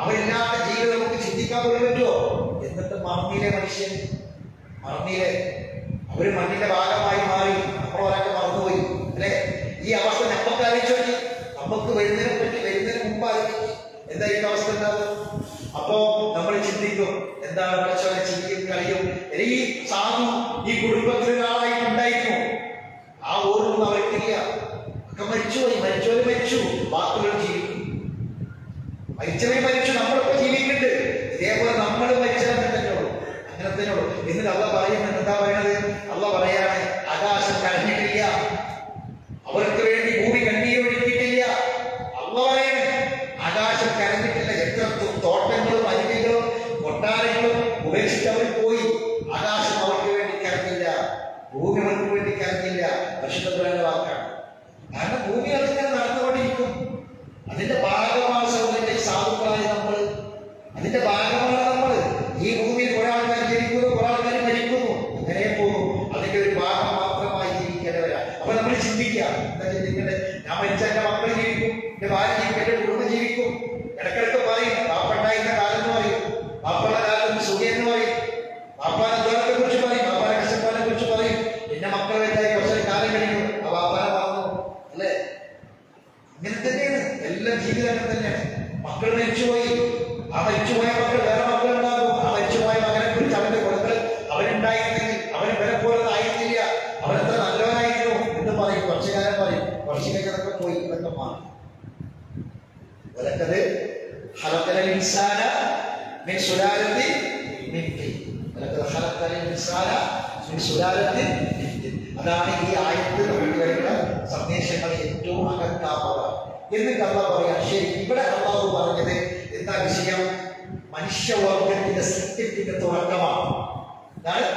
Speaker 1: അവരില്ലാത്ത ജീവിതം നമുക്ക് ചിന്തിക്കാൻ പോലും പറ്റുമോ? എന്നിട്ട് മറന്നില്ലേ മനുഷ്യൻ? മറന്നില്ലേ? അവര് മണ്ണിന്റെ ഭാഗമായി മാറി, നമ്മളൊരാൾക്ക് മറന്നുപോയി. അല്ലെ? ഈ അവസ്ഥ നമുക്ക് ആലോചിച്ചു. നമുക്ക് വരുന്നതിനെ മുമ്പ് ആലോചിക്കും എന്തായിരിക്കും അവസ്ഥ ഉണ്ടാവുക? അപ്പോ നമ്മൾ ചിന്തിക്കും, എന്താണ് പഠിച്ചവരെ ചിരിയും കളിയും. ഈ സാധു ഈ കുടുംബത്തിൽ ഒരാളായിട്ടുണ്ടായിരുന്നു, ആ ഓർമ്മ അവർക്കില്ല. ഒക്കെ മരിച്ചുപോയി. മരിച്ചവര് മരിച്ചു, ബാക്കിയുള്ളവർ ജീവിക്കും. മരിച്ചവര് മരിച്ചു, നമ്മളിപ്പോ ജീവിക്കുന്നുണ്ട്. ഇതേപോലെ നമ്മൾ മരിച്ചാൽ തന്നെയുള്ളൂ, അങ്ങനെ തന്നെയുള്ളൂ. എന്നിട്ട് അള്ള പറയുന്നത് എന്താ പറയണത്? അള്ള പറയാണ്, ആകാശം കരഞ്ഞിട്ടില്ല, അവർക്ക് വേണ്ടി ഭൂമി കണ്ണീരൊഴുക്കിയിട്ടില്ല. അള്ള പറയാണ് ആകാശം കരഞ്ഞിട്ടില്ല. എത്ര തോട്ടങ്ങളും അരുവികളും കൊട്ടാരങ്ങളും ഉപേക്ഷിച്ച് അവർ പോയി. ആകാശം അവർക്ക് വേണ്ടി കരഞ്ഞില്ല, ഭൂമി അവർക്ക് വേണ്ടി കരഞ്ഞില്ല. പരിശുദ്ധ വാക്കാണ്. കാരണം ഭൂമി അതിങ്ങനെ നടന്നുകൊണ്ടിരിക്കും. അതിന്റെ ഭാഗമാണ് സൗന്ദര്യ സാധുക്കളായ നമ്മൾ. അതിന്റെ ഭാഗമാണ് നമ്മൾ. ഈ ഭൂമിയിൽ കുറെ ആൾക്കാർ ജനിക്കുന്നു, കുറെ ആൾക്കാർ മരിക്കുന്നു, അങ്ങനെ പോകും. അതിന്റെ ഒരു ഭാഗം മാത്രമായി ജീവിക്കേണ്ടവരാണ്. അപ്പൊ നമ്മൾ ചിന്തിക്കുക, എന്താ ചിന്തിക്കേണ്ടത്? ഞാൻ മരിച്ചാൽ എന്റെ മക്കൾ ജീവിക്കും, എന്റെ ഭാര്യ ജീവിക്കും, എന്റെ കുടുംബം ജീവിക്കും. ഇടക്കിടക്ക് പറയും, പാപ്പുണ്ടായിരുന്ന കാലം എന്ന് പറയും, പാപ്പയുടെ കാലത്ത് സുഖം എന്ന് പറയും, പാപ്പാനെ ദുരത്തെ കുറിച്ച് പറയും, പാപ്പാനെ കഷ്ടപ്പാടിനെ കുറിച്ച് പറയും. പിന്നെ മക്കൾ വലുതായി കുറച്ചൊരു കാലം കഴിഞ്ഞു, ആ പാപ്പാനെ പറഞ്ഞു, അല്ലേ? ഇങ്ങനെ തന്നെയാണ് എല്ലാം. ജീവിതം അങ്ങനെ തന്നെയാണ്. മക്കൾ മരിച്ചുപോയി, ആ മരിച്ചുപോയ മക്കൾ വേറെ മക്കൾ ഉണ്ടാകും. ആ മരിച്ചുപോയ മകനെ കുറിച്ച് അവന്റെ കൊടുക്കൽ അവനുണ്ടായിരുന്നെങ്കിൽ അവന് ഇവരെ പോലെ ആയിരുന്നില്ല, അവനെത്ര നല്ലവനായിരുന്നു എന്ന് പറയും. കുറച്ചു കാലം പറയും, കുറച്ചു കഴിഞ്ഞതൊക്കെ പോയി, ഇതൊക്കെ മാറി. വലക്കത് ഖലഖൽ ഇൻസാന മിൻ സുലാലത്തിൻ മിൻ തീൻ. വലക്കത് ഖലഖൽ ഇൻസാന മിൻ സുലാലത്തിൻ മിൻ തീൻ. അതാണ് ഈ ആയത്ത് നമുക്ക് വരുന്ന സന്ദേശങ്ങളെ ഏറ്റവും അകത്താവുക. എന്നിട്ട് അള്ളാഹു പറയാം, ശരി, ഇവിടെ അള്ളാഹു പറഞ്ഞത് എന്താ വിഷയം? മനുഷ്യവർഗത്തിന്റെ സൃഷ്ടിപ്പിന്റെ തുടക്കമാണ്. അതാണ്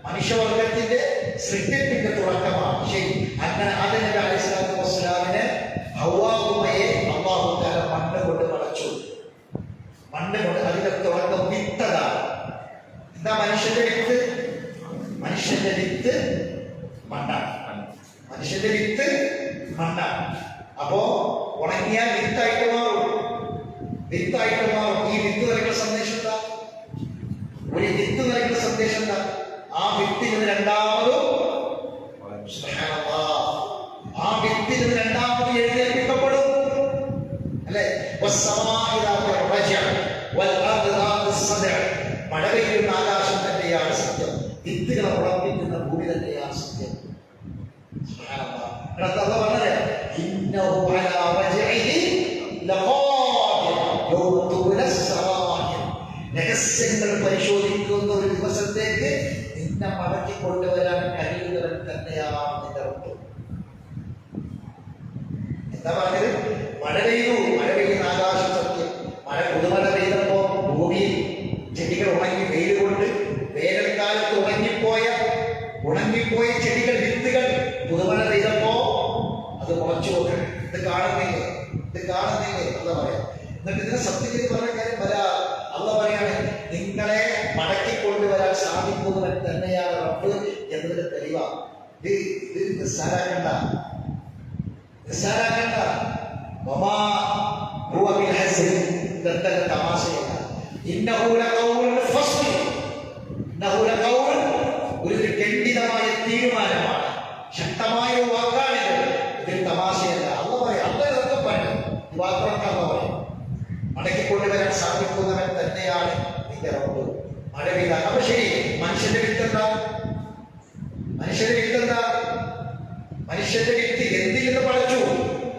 Speaker 1: മനുഷ്യവർഗത്തിന്റെ സൃഷ്ടിപ്പിന്റെ തുടക്കമാണ്. ശരി, അങ്ങനെ ആദം നബി അലൈഹിസ്സലാത്തു വസ്സലാമിനെ ഹവ്വായെ അള്ളാഹു തആല മണ്ണ് കൊണ്ട് പടച്ചു. മണ്ണ് കൊണ്ട്, അതിന്റെ തുടക്കം വിത്തതാണ്. എന്താ മനുഷ്യന്റെ വിത്ത്? മനുഷ്യന്റെ വിത്ത് മണ്ണാണ്. മനുഷ്യന്റെ വിത്ത് മണ്ണാണ്. അപ്പോ ഉണങ്ങിയാൽ വിത്തായിട്ട് മാറും, വിത്തായിട്ട് മാറും. ഈ വിത്ത് നൽകുന്ന സന്ദേശം എന്താ? ഒരു വിത്ത് നൽകുന്ന സന്ദേശം എന്താ? ആ വിത്തിൽ നിന്ന് രണ്ടാമതും ആ വിത്തിൽ നിന്ന് രണ്ടാമത് എഴുന്നേൽപ്പിക്കപ്പെടും, അല്ലെ? മഴ പെയ്യുന്ന ആകാശം തന്നെയാണ് സത്യം, വിത്തുകളെ ഉറപ്പിക്കുന്ന ഭൂമി തന്നെയാണ് സത്യം. രഹസ്യങ്ങൾ പരിശോധിക്കുന്ന ഒരു ദിവസത്തേക്ക് നിന്നെ മടക്കി കൊണ്ടുവരാൻ കഴിയുന്നവൻ തന്നെയാണ് നിന്റെ റബ്ബ്. എന്താ പറഞ്ഞത്? മഴ പെയ്തു, മഴ പെയ്യുന്ന ആകാശം സത്യം. പുതുമഴ പെയ്തപ്പോ ഭൂമിയിൽ ചെടികൾ ഉണങ്ങി, വെയിൽ കൊണ്ട് വേനൽക്കാലത്ത് ഉണങ്ങിപ്പോയ ചെടികൾ, വിത്തുകൾ പുതുമഴ പെയ്തപ്പോ അത് മുളച്ചു പോകും. ഇത് കാണുന്നില്ലേ? അല്ല പറയാം. എന്നിട്ട് ഇതിനെ സത്യത്തിൽ പറഞ്ഞ കാര്യം അല്ല പറയാണ്, നിങ്ങളെ മടക്കിക്കൊണ്ടുവരാൻ സാധിക്കുന്നവൻ തന്നെയാണ് റബ്ബ് എന്നതിന്റെ തെളിവാണ്. ഇത് നിസ്സാരാക്കണ്ട. തമാശയല്ല. ഒരു ഖണ്ഡിതമായ തീരുമാനമാണ്, ശക്തമായ വാക്കാണിത്. ഇതിൽ തമാശയല്ല. അല്ല പറയാം, അല്ല ഇതൊക്കെ പറയും, ഈ വാക്കുകളൊക്കെ അല്ല പറയും. മടക്കിക്കൊണ്ടുവരാൻ സാധിക്കുന്നവൻ തന്നെയാണ് നിന്റെ റബ്ബ്. മഴ പെയ്ത. അപ്പൊ ശരി, മനുഷ്യന്റെ വിത്തെന്താ? മനുഷ്യന്റെ വിത്ത് എന്തിൽ നിന്ന് പടച്ചു?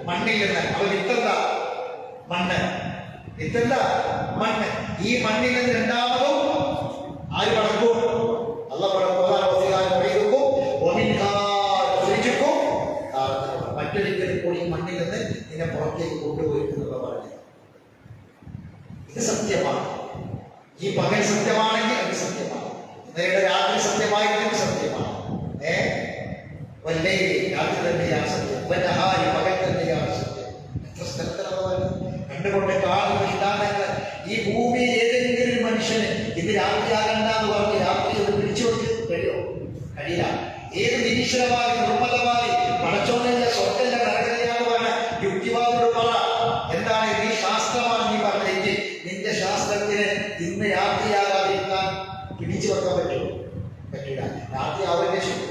Speaker 1: മണ്ണിൽ നിന്ന്. അപ്പൊ വിത്തെന്താ? മണ്ണ്. ഈ മണ്ണിൽ നിന്ന് രണ്ടാമതും ആര് പടക്കും? അല്ല പടക്കും. മറ്റൊരിക്കലും കൂടി മണ്ണിൽ നിന്ന് നിന്നെ പുറത്തേക്ക് കൊണ്ടുപോയിരുന്നുള്ള പറഞ്ഞു. ഇത് സത്യമാണ്. ഈ പകൽ സത്യമാണെങ്കിൽ അത് സത്യമാണ്. ഇന്നലെ രാത്രി സത്യമായിരുന്നെങ്കിൽ സത്യമാണ്. രാത്രി തന്നെയാണ് സത്യം, പകൽ തന്നെയാണ് സത്യം. എത്ര സ്ഥലത്തിലാണ് കണ്ടുകൊണ്ട് കാണുന്ന വിധാനങ്ങൾ. ഈ ഭൂമി ഏതെങ്കിലും മനുഷ്യന് ഇത് രാത്രിയാകണ്ട എന്ന് പറഞ്ഞ് രാത്രി ഒന്ന് പിടിച്ചു വെച്ച് കഴിയില്ല. ഏത് നിരീശ്വരവാദി, നിർമ്മതവാദി, പടച്ചോന്നിന്റെ സ്വർഗന്റെ നരകതയാകുവാണ് യുക്തിവാദിയോട് പറ. എന്താണ് നീ ശാസ്ത്രമാണ് നീ പറഞ്ഞെങ്കിൽ നിന്റെ ശാസ്ത്രത്തിന് ഇന്ന് രാത്രിയാകാതിരിക്കാൻ പിടിച്ചു വെക്കാൻ പറ്റില്ല. രാത്രി ആവുകയും ചെയ്യും,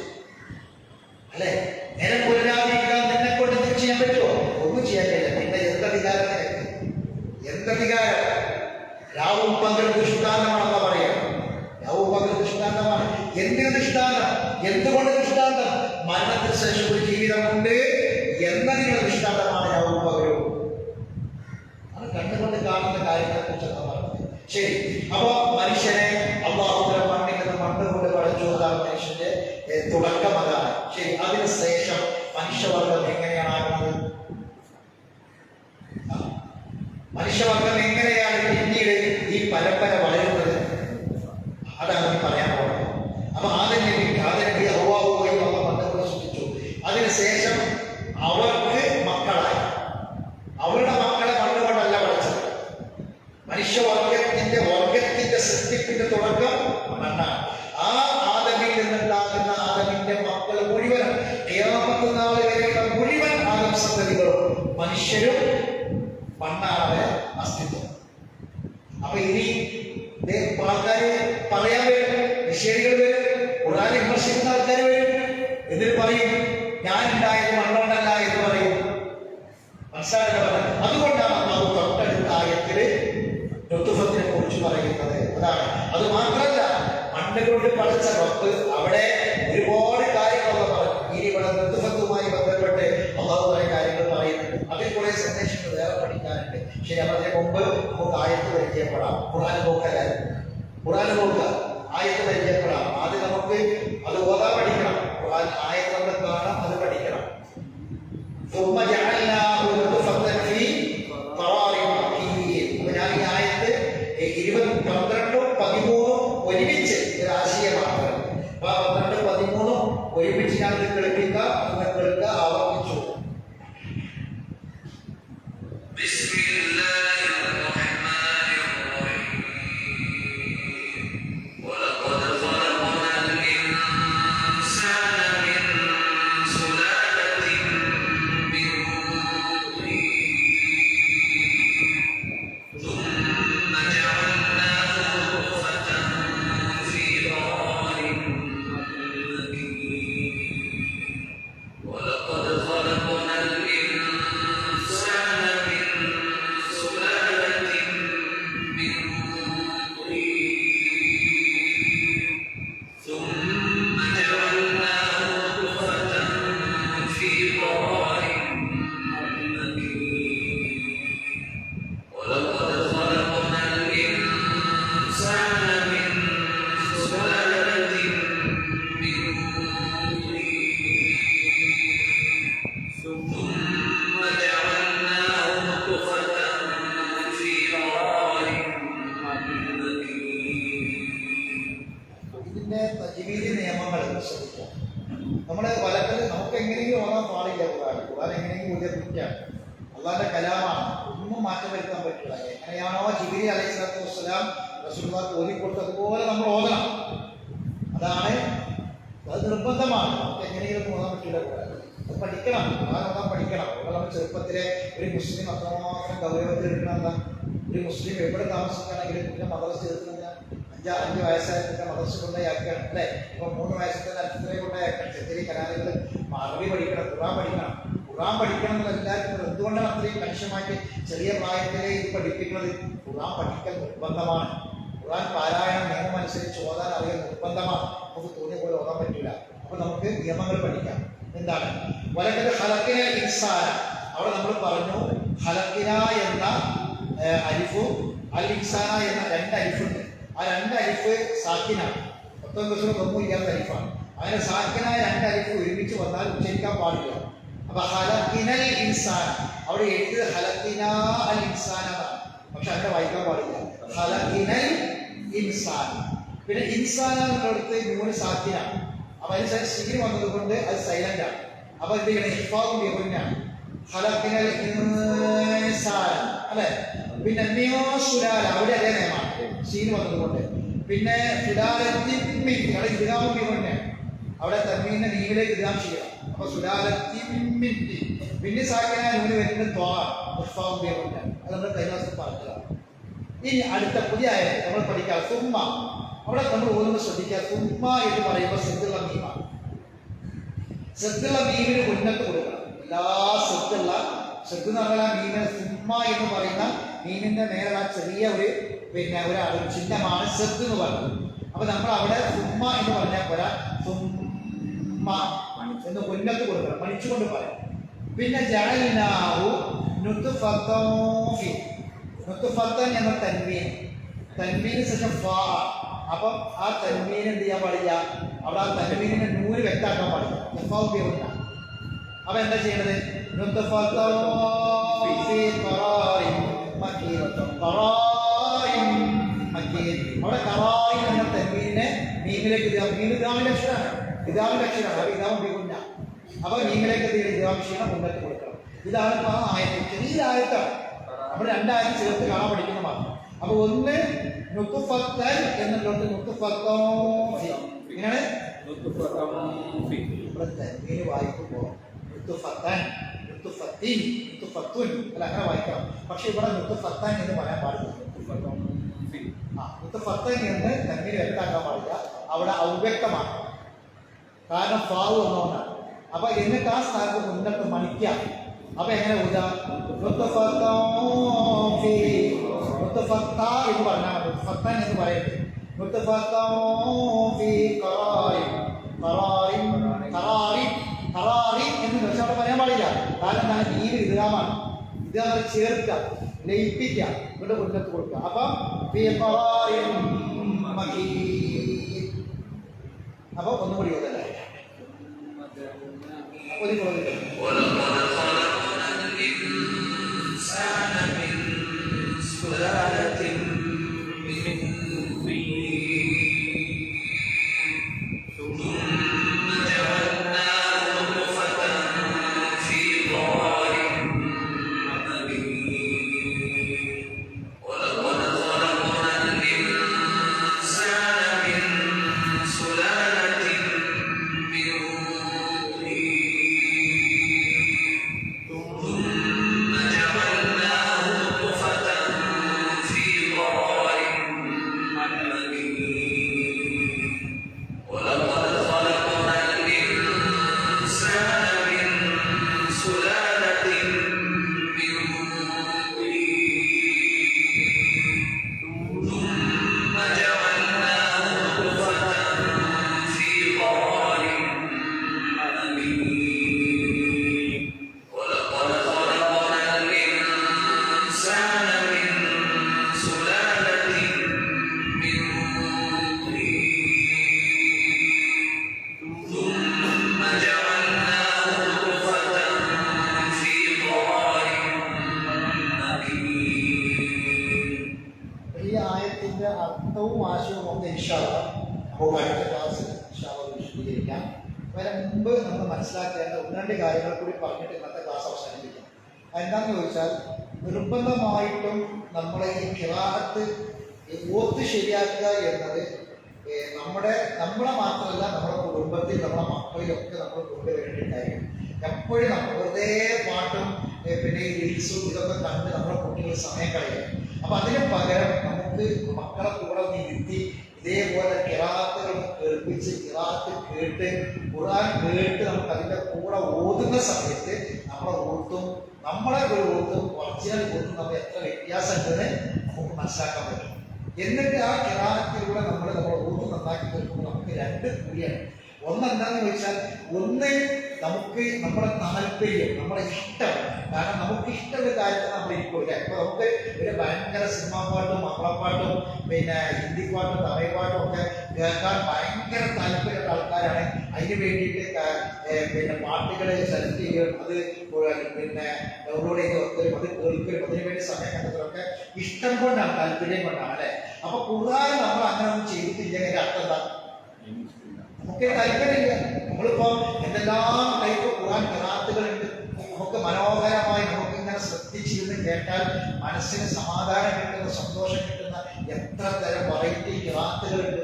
Speaker 1: അല്ലെ? നേരം പുലരാതിരിക്കാൻ നിന്നെ കൊണ്ട് എന്ത് ചെയ്യാൻ പറ്റുമോ? ഒന്നും ചെയ്യാൻ കഴിയില്ല. പിന്നെ എന്തധികാരം? രാവും എന്തിനു ദൃഷ്ടാന്തം? എന്തുകൊണ്ട് ദൃഷ്ടാന്തം? മരണത്തിന് ശേഷം ഒരു ജീവിതമുണ്ട് എന്നതിനുള്ള ദൃഷ്ടാന്തമാണ് യാവും പകരും. അത് കണ്ടുകൊണ്ട് കാണുന്ന കാര്യങ്ങളെ കുറിച്ച് പറഞ്ഞത്. ശരി, അപ്പൊ മനുഷ്യനെ അള്ളാഹുവിന്റെ മണ്ണിൽ നിന്ന് മണ്ണ് കൊണ്ട് പഠിച്ചു. അതാണ് മനുഷ്യന്റെ തുടക്കം. അതാണ് ശരി. അതിനുശേഷം മനുഷ്യവർഗം എങ്ങനെയാണ് ആകുന്നത്? മനുഷ്യവർഗം എങ്ങനെയാണ് പിന്നീട് ഈ പരമ്പര വളരുന്നത്? അതാണ് പറയാൻ പോകുന്നത്. അപ്പൊ ആദ്യം നബി ഹവ്വാവുമായി വന്ന ബന്ധങ്ങളെ സൃഷ്ടിച്ചു. അതിനുശേഷം അവർക്ക് മക്കളായി. അവരുടെ മക്കളെ മണ്ണുകൊണ്ടല്ല പഠിച്ചത്. വർഗത്തിന്റെ സൃഷ്ടിപ്പിന്റെ തുടക്കം മണ്ണാണ്. ആ ആദമിൽ നിന്നുണ്ടാകുന്ന ആദമിന്റെ മക്കൾ മുഴുവൻ ഖിയാമത്ത് നാൾ വരെയുള്ള മുഴുവൻ ആദം സന്തതികളും മനുഷ്യരും മണ്ണാണ് അസ്തിത്വം. അപ്പൊ ഇനി ആൾക്കാര് പറയാൻ വരും, നിഷേധികൾ വരും, ഖുർആനെ വിമർശിക്കുന്ന ആൾക്കാർ വരും. എന്നിട്ട് പറയും ഞാൻ ഉണ്ടായത് മണ്ണോണ്ടല്ല എന്ന് പറയും. മനസ്സിലാക്കുക. അതുകൊണ്ടാണ് അള്ളാഹു തൊട്ടടുത്ത ആയത്തില് ലുത്ഫത്തിനെ കുറിച്ച് പറയുന്നത്. അതാണ്. അത് മാത്രമല്ല, മണ്ണ് കൊണ്ട് പഠിച്ച റബ്ബ് അവിടെ ഒരുപാട് കാര്യങ്ങളൊക്കെ പറഞ്ഞു. ഇനി ഇവിടെ ലുത്ഫത്തുമായി ബന്ധപ്പെട്ട് അള്ളാഹു കുറെ കാര്യങ്ങൾ പറയുന്നുണ്ട്. അതിൽ കുറെ സന്ദേശങ്ങൾ വേറെ പഠിക്കാനുണ്ട്. ശരി, അതിന് മുമ്പ് നമുക്ക് ആയത്ത് പരിചയപ്പെടാം. ഖുർആൻ നോക്കുക, ആയത്ത് പരിചയപ്പെടാം. ആദ്യം നമുക്ക് അത് ഓതാൻ പഠിക്കണം. ഖുർആൻ ആയത്ത് നമ്മൾ കാണാം, അത് പഠിക്കണം. ثم جعلناه نطفة في قرار مكين. അപ്പോൾ ഞാൻ ഈ ആയത്ത് 12 13 ഒരുമിച്ച് ഒരു ആശയമാണ്. അപ്പൊ 12 13 ഒരുമിച്ച് ഞാൻ കേൾപ്പിക്കുക, ആവർത്തിച്ചു. നമ്മുടെ വലക്കൽ നമുക്ക് എങ്ങനെയെങ്കിലും ഓതാൻ പാടില്ല. ഖുർആൻ എങ്ങനെയെങ്കിലും ഉയർത്തിക്കാണ്. അള്ളാന്റെ കലാമാണ്, ഒന്നും മാറ്റം വരുത്താൻ പറ്റില്ല. എങ്ങനെയാണോ ജിബ്രീൽ അലൈഹിസ്സലാത്തു വസ്സലാം റസൂലുള്ളാഹിക്ക് ഓതിക്കൊടുത്തതുപോലെ നമ്മൾ ഓതണം. അതാണ്, അത് നിർബന്ധമാണ്. നമുക്ക് എങ്ങനെയെങ്കിലും ഓതാൻ പറ്റില്ല. അത് പഠിക്കണം, ഖുർആൻ ഓതാൻ പഠിക്കണം. അപ്പോൾ നമ്മൾ ചെറുപ്പത്തിലെ ഒരു മുസ്ലിം അത്രമാത്രം ഗൗരവത്തിൽ എടുക്കണം. എന്താ, ഒരു മുസ്ലിം എവിടെ താമസിക്കുകയാണെങ്കിലും പിന്നെ മദ്രസ ചേർക്കുന്ന 5 വയസ്സായിട്ട് മദ്രസ കൊണ്ടാക്കണം അല്ലേ? ഇപ്പൊ 3 വയസ്സത്തെ അച്ഛനെ കൊണ്ടാക്കണം. ചെറിയ കലാലയങ്ങൾ അറബി പഠിക്കണം, ഖുർആൻ പഠിക്കണം. ഖുർആൻ പഠിക്കണം എന്നുള്ള എല്ലാവർക്കും എന്തുകൊണ്ടാണ് അത്രയും കണിശമായിട്ട് ചെറിയ പ്രായത്തിലെ ഇത് പഠിപ്പിക്കുന്നത്? ഖുർആൻ പഠിക്കൽ നിർബന്ധമാണ്. ഖുർആൻ പാരായണം നിയമം അനുസരിച്ച് ഓതാൻ അറിയാൻ നിർബന്ധമാണ്. നമുക്ക് തോന്നിയ പോലെ ഓതാൻ പറ്റില്ല. അപ്പൊ നമുക്ക് നിയമങ്ങൾ പഠിക്കാം. എന്താണ് വലക്കത് ഹലക്കിന ഇൻസാന? അവിടെ നമ്മൾ പറഞ്ഞു ഹലക്കിന എന്ന അലിഫും അൽ ഇൻസാന എന്ന 2 അലിഫുണ്ട്. ആ 2 അലിഫ് സാക്കിനാണ്. 19 ഒന്നുമില്ലാത്ത അലിഫാണ്. അങ്ങനെ സാക്കിനായ 2 അലിഫ് ഒരുമിച്ച് വന്നാൽ ഉച്ചരിക്കാൻ പാടില്ല. അപ്പൊ ഹലക്കിനൽ ഇൻസാൻ അവിടെ എഴുതിയത് ഹലക്കിന അൽ ഇൻസാൻ എന്നാണ്. പക്ഷെ അങ്ങനെ വായിക്കാൻ പാടില്ല. ഹലക്കിനൽ ഇൻസാൻ. പിന്നെ ഇൻസാൻ എന്നുള്ളടത്ത് 3 സാക്കിനാണ്. അപ്പൊ അതിന് സീൻ വന്നത് കൊണ്ട് അത് സൈലന്റ് ആണ്. അപ്പൊ എന്ത് ചെയ്യണം? ഇഫാവും യഹുന്നാണ്. ഹലക്കിനൽ ഇൻസാൻ അല്ലെ? പിന്നെ സുലാല അവിടെ അതേ നിയമമാണ്, സീൻ വന്നതുകൊണ്ട്. പിന്നെ അവിടെ തമ്മീന്റെ നീവിലേക്ക് ഇതാം ചെയ്യണം. അപ്പൊ സുലാലത്തി പിന്നെ സാക്കിനായ നൂല് വരുന്നത് അത് നമ്മൾ കൈലാസം പറഞ്ഞതാണ്. ഇനി അടുത്ത പുതിയ ആയത് നമ്മൾ പഠിക്കാം. സുമ്മ. അവിടെ നമ്മൾ ഓരോന്ന് ശ്രദ്ധിക്കുക. സുമ്മ എന്ന് പറയുമ്പോൾ ശ്രദ്ധുള്ള മീമാണ്. ശ്രദ്ധുള്ള മീമിന് ഉന്നത്ത് കൊടുക്കണം. എല്ലാ ശ്രദ്ധ എന്ന് പറഞ്ഞാൽ മീമിന് സുമ്മ എന്ന് പറയുന്ന മീമിന്റെ മേലുള്ള ചെറിയ ഒരു ചിഹ്നമാണ് ശ്രദ്ധ എന്ന് പറയുന്നത്. അപ്പൊ നമ്മൾ അവിടെ സുമ്മ എന്ന് പറഞ്ഞാൽ പോരാ, സുമ്മ എന്ന് ഉന്നത്ത് കൊടുക്കണം, മണിച്ചുകൊണ്ട് പറയാം. പിന്നെ ജഅൽനാഹു നുത്ഫത്തൻ ഫീ, നുത്ഫത്തൻ എന്ന തൻവീൻ, തൻവീന് ശേഷം ഫാ. അപ്പം ആ തൻവീൻ എന്ത് ചെയ്യാൻ പാടില്ല, അവിടെ ആ തൻവീനിന്റെ നൂല് വ്യക്തമാക്കാൻ പാടില്ല, ഉപയോഗിക്കാം. അപ്പൊ എന്താ ചെയ്യണത്, നുത്ഫത്തൻ ഫീ ഖറാറിൻ മക്കീൻ, ഖറാറിൻ മക്കീൻ. അവിടെ ഖറാറിൻ എന്ന തൻവീനിനെ മീമിലേക്ക് ഇദാമിന്റെ അക്ഷരമാണ്, ഇദാമിന്റെ അക്ഷരമാണ്. അപ്പൊ ഇദാം ഉപയോഗിക്കില്ല. അപ്പൊ മീമിലേക്ക് ഇദാം ക്ഷീണം മുന്നോട്ട് കൊടുക്കണം. ഇതാണ് ഇപ്പൊ ആ ആയത്ത്, ചെറിയൊരായത്താണ്. നമ്മൾ രണ്ടായത്ത് ചേർത്ത് കാണാൻ പഠിക്കുന്ന മാത്രം. അപ്പൊ ഒന്ന് നുത്ഫത്തൻ എന്നുള്ളത് നുത്ഫത്തൻ, ഇങ്ങനെയാണ് ഇവിടെ തൻവീന് വായിക്കുമ്പോൾ നുത്ഫത്തൻ, നുത്ഫത്തിൻ, നുത്ഫത്തുൻ അല്ല അങ്ങനെ വായിക്കണം. പക്ഷെ ഇവിടെ നുത്ഫത്തൻ എന്ന് പറയാൻ പാടില്ല. നുത്ഫത്തൻ എന്ന് തൻവീന് വ്യക്തമാക്കാൻ പാടില്ല, അവിടെ അവ്യക്തമാണ്. കാരണം ഫാവ് വന്നുകൊണ്ടാണ്. അപ്പൊ എന്നിട്ട് ആ സ്ഥാനത്ത് മുന്നോട്ട് മണിക്കാം. അപ്പൊ എങ്ങനെ എന്ന് പറഞ്ഞാൽ നുത്ഫത്തൻ എന്ന് പറയുന്നത് എന്ന് വെച്ചാൽ പറയാൻ പാടില്ല. കാരണം എന്താണ്, നീര് ഇദ്ഗാമാണ്. ഇത് നമ്മൾ ചേർക്കുക, ലയിപ്പിക്കുക, ഇവിടെ മുന്നത്ത് കൊടുക്കുക. അപ്പം അപ്പൊ ഒന്നുകൂടി ഓതല്ലേ, അർത്ഥവും ആശയവും ഒക്കെ അപ്പോൾ അടുത്ത ക്ലാസ്സിൽ വിശദീകരിക്കാം. അതിന് മുമ്പ് നമ്മൾ മനസ്സിലാക്കേണ്ട ഒന്ന് രണ്ട് കാര്യങ്ങൾ കൂടി പറഞ്ഞിട്ട് ഇന്നത്തെ ക്ലാസ് അവസാനിപ്പിക്കാം. എന്താണെന്ന് ചോദിച്ചാൽ, നിർബന്ധമായിട്ടും നമ്മളെ ഈ ഖിറാഅത്ത് ഓത്ത് ശരിയാക്കുക എന്നത് നമ്മളെ മാത്രമല്ല, നമ്മുടെ കുടുംബത്തിൽ നമ്മുടെ മക്കളിലൊക്കെ നമ്മൾ കൊണ്ടുവരേണ്ടിണ്ടായിരിക്കും. എപ്പോഴും നമ്മൾ വെറുതെ പാട്ടും പിന്നെ ഈ റീൽസും ഇതൊക്കെ കണ്ട് നമ്മുടെ കുട്ടികൾ സമയം കളയുക. അപ്പൊ അതിന് പകരം നമുക്ക് മക്കളെ കൂടെ ഇരുത്തി ഇതേപോലെ ഖിറാഅത്തുകൾ കേൾപ്പിച്ച്, ഖിറാഅത്ത് കേട്ട്, ഖുർആൻ കേട്ട് നമുക്ക് അതിൻ്റെ കൂടെ ഓതുന്ന സമയത്ത് നമ്മളെ ഒരു ഓത്തും ഒറിജിനൽ ഓത്തും നമ്മൾ എത്ര വ്യത്യാസമുണ്ടെന്ന് നമുക്ക് മനസ്സിലാക്കാൻ പറ്റും. എന്നിട്ട് ആ ഖിറാഅത്തിലൂടെ നമ്മൾ ഓത്ത് നന്നാക്കി തീർക്കുമ്പോൾ നമുക്ക് രണ്ട് കൂടിയാണ്. ഒന്നെന്താന്ന് ചോദിച്ചാൽ, ഒന്ന് നമുക്ക് നമ്മുടെ താല്പര്യം, നമ്മുടെ ഇഷ്ടം. കാരണം നമുക്ക് ഇഷ്ടമുള്ള കാര്യത്തിൽ നമ്മൾ ഇരിക്കില്ല. ഇപ്പൊ നമുക്ക് ഒരു ഭയങ്കര സിനിമാ പാട്ടും മാപ്പിളപ്പാട്ടും പിന്നെ ഹിന്ദി പാട്ടും തമിഴ് പാട്ടും ഒക്കെ കേൾക്കാൻ ഭയങ്കര താല്പര്യമുള്ള ആൾക്കാരാണ്. അതിന് വേണ്ടിയിട്ട് പിന്നെ പാട്ടുകൾ സെലക്ട് ചെയ്യുകയും അത് പിന്നെ ഡൗൺലോഡ് ചെയ്ത് വെക്കലും അത് കേൾക്കലും അതിനു വേണ്ടി സമയം കണ്ടെത്തലൊക്കെ ഇഷ്ടം കൊണ്ടാണ്, താല്പര്യം കൊണ്ടാണ് അല്ലെ. അപ്പൊ കൂടുതൽ നമ്മൾ അങ്ങനെ ഒന്നും ചെയ്തിട്ടില്ലെങ്കിൽ അർത്ഥം എന്താ, നമുക്ക് താല്പര്യമില്ല. നമ്മളിപ്പോ എന്തെല്ലാം ടൈപ്പ് ഖുർആൻ ഖിറാഅത്തുകളുണ്ട്, നമുക്ക് മനോഹരമായി നമുക്ക് ഇങ്ങനെ ശ്രദ്ധിച്ചിരുന്ന് കേട്ടാൽ മനസ്സിന് സമാധാനം കിട്ടുന്ന, സന്തോഷം കിട്ടുന്ന എത്ര തരം വെറൈറ്റി ഖിറാഅത്തുകളുണ്ട്.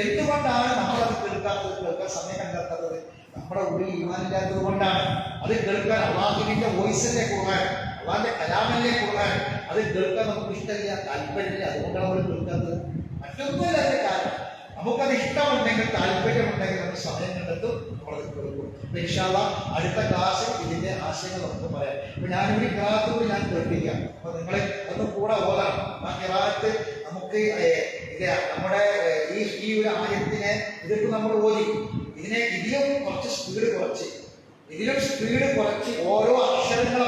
Speaker 1: എന്തുകൊണ്ടാണ് നമ്മളത് കേൾക്കാൻ സമയം കണ്ടെത്തുന്നത്? നമ്മുടെ ഉള്ളിൽ ഈമാനില്ലാത്തത് കൊണ്ടാണ്. അത് കേൾക്കാൻ അള്ളാഹുവിന്റെ വോയിസിന്റെ ഖുർആൻ, അള്ളാഹിന്റെ കലാമിന്റെ ഖുർആൻ, അത് കേൾക്കാൻ നമുക്ക് ഇഷ്ടമില്ല, താല്പര്യമില്ല. അതുകൊണ്ടാണ് നമ്മൾ കേൾക്കാത്തത്, മറ്റൊന്നുമില്ല അതിന്റെ കാരണം. നമുക്കത് ഇഷ്ടമുണ്ടെങ്കിൽ, താല്പര്യമുണ്ടെങ്കിൽ നമ്മൾ സമയം കണ്ടെത്തും, നമ്മളത് കേൾക്കും. ഇൻഷാ അല്ലാഹ് അടുത്ത ക്ലാസ്സിൽ ഇതിന്റെ ആശയങ്ങൾ നമുക്ക് പറയാം. ഇപ്പൊ ഞാനൊരു ഖിറാഅത്ത് കൂടി ഞാൻ കേൾപ്പിക്കാം. അപ്പൊ നിങ്ങൾ ഒന്ന് കൂടെ ഓതണം. ആ ഖിറാഅത്ത് നമുക്ക് ഇത് നമ്മുടെ ഈ ഒരു ആയത്തിനെ ഇതിപ്പോൾ നമ്മൾ ഓതി ഇതിലും കുറച്ച് സ്പീഡ് കുറച്ച് ഓരോ അക്ഷരങ്ങളുടെ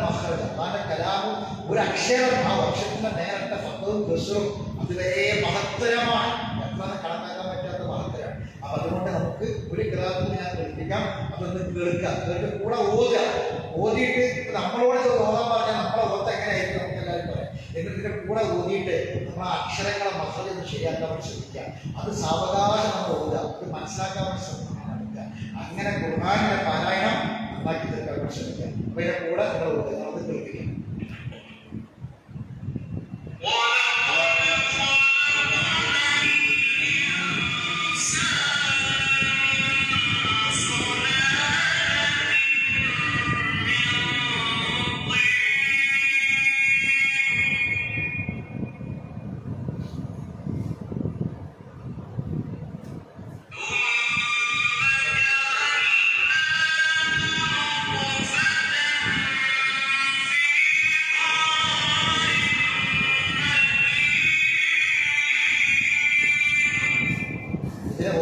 Speaker 1: മഹ്റജ് അതാണ് കലാമും ഒരു അക്ഷരം ആ അക്ഷരത്തിന്റെ നേരത്തെ ഫത്തവും ഗസ്റും അതുവരെ മഹത്തരമാണ്, കണക്കാക്കാൻ പറ്റാത്ത മഹത്തരം. അപ്പൊ അതുകൊണ്ട് നമുക്ക് ഒരു ഖിറാഅത്ത് ഞാൻ കേൾപ്പിക്കാം, അതൊന്ന് കേൾക്കാം, എന്നിട്ട് കൂടെ ഓതിയിട്ട് നമ്മളോട് ഓതാൻ പറഞ്ഞാൽ നമ്മളെ ഓത്ത് എങ്ങനെയായിരിക്കും നമുക്ക് എല്ലാവരും പറയാം. എന്നിട്ട് കൂടെ ഓതിയിട്ട് നമ്മൾ ആ അക്ഷരങ്ങളെ മഹ്റജ് ശരിയാക്കാൻ വേണ്ടി ശ്രമിക്കാം. അത് സാവകാശം നമ്മൾ ഓതുക, അത് മനസ്സിലാക്കാൻ വേണ്ടി ശ്രമിക്കുക. അങ്ങനെ ഖുർആനിന്റെ പാരായണം ഉണ്ടാക്കി തീർക്കാൻ വേണ്ടി ശ്രമിക്കാം. അപ്പൊ ഇതിന്റെ കൂടെ നിങ്ങൾ ഓതുക, അത് കേൾപ്പിക്കാം.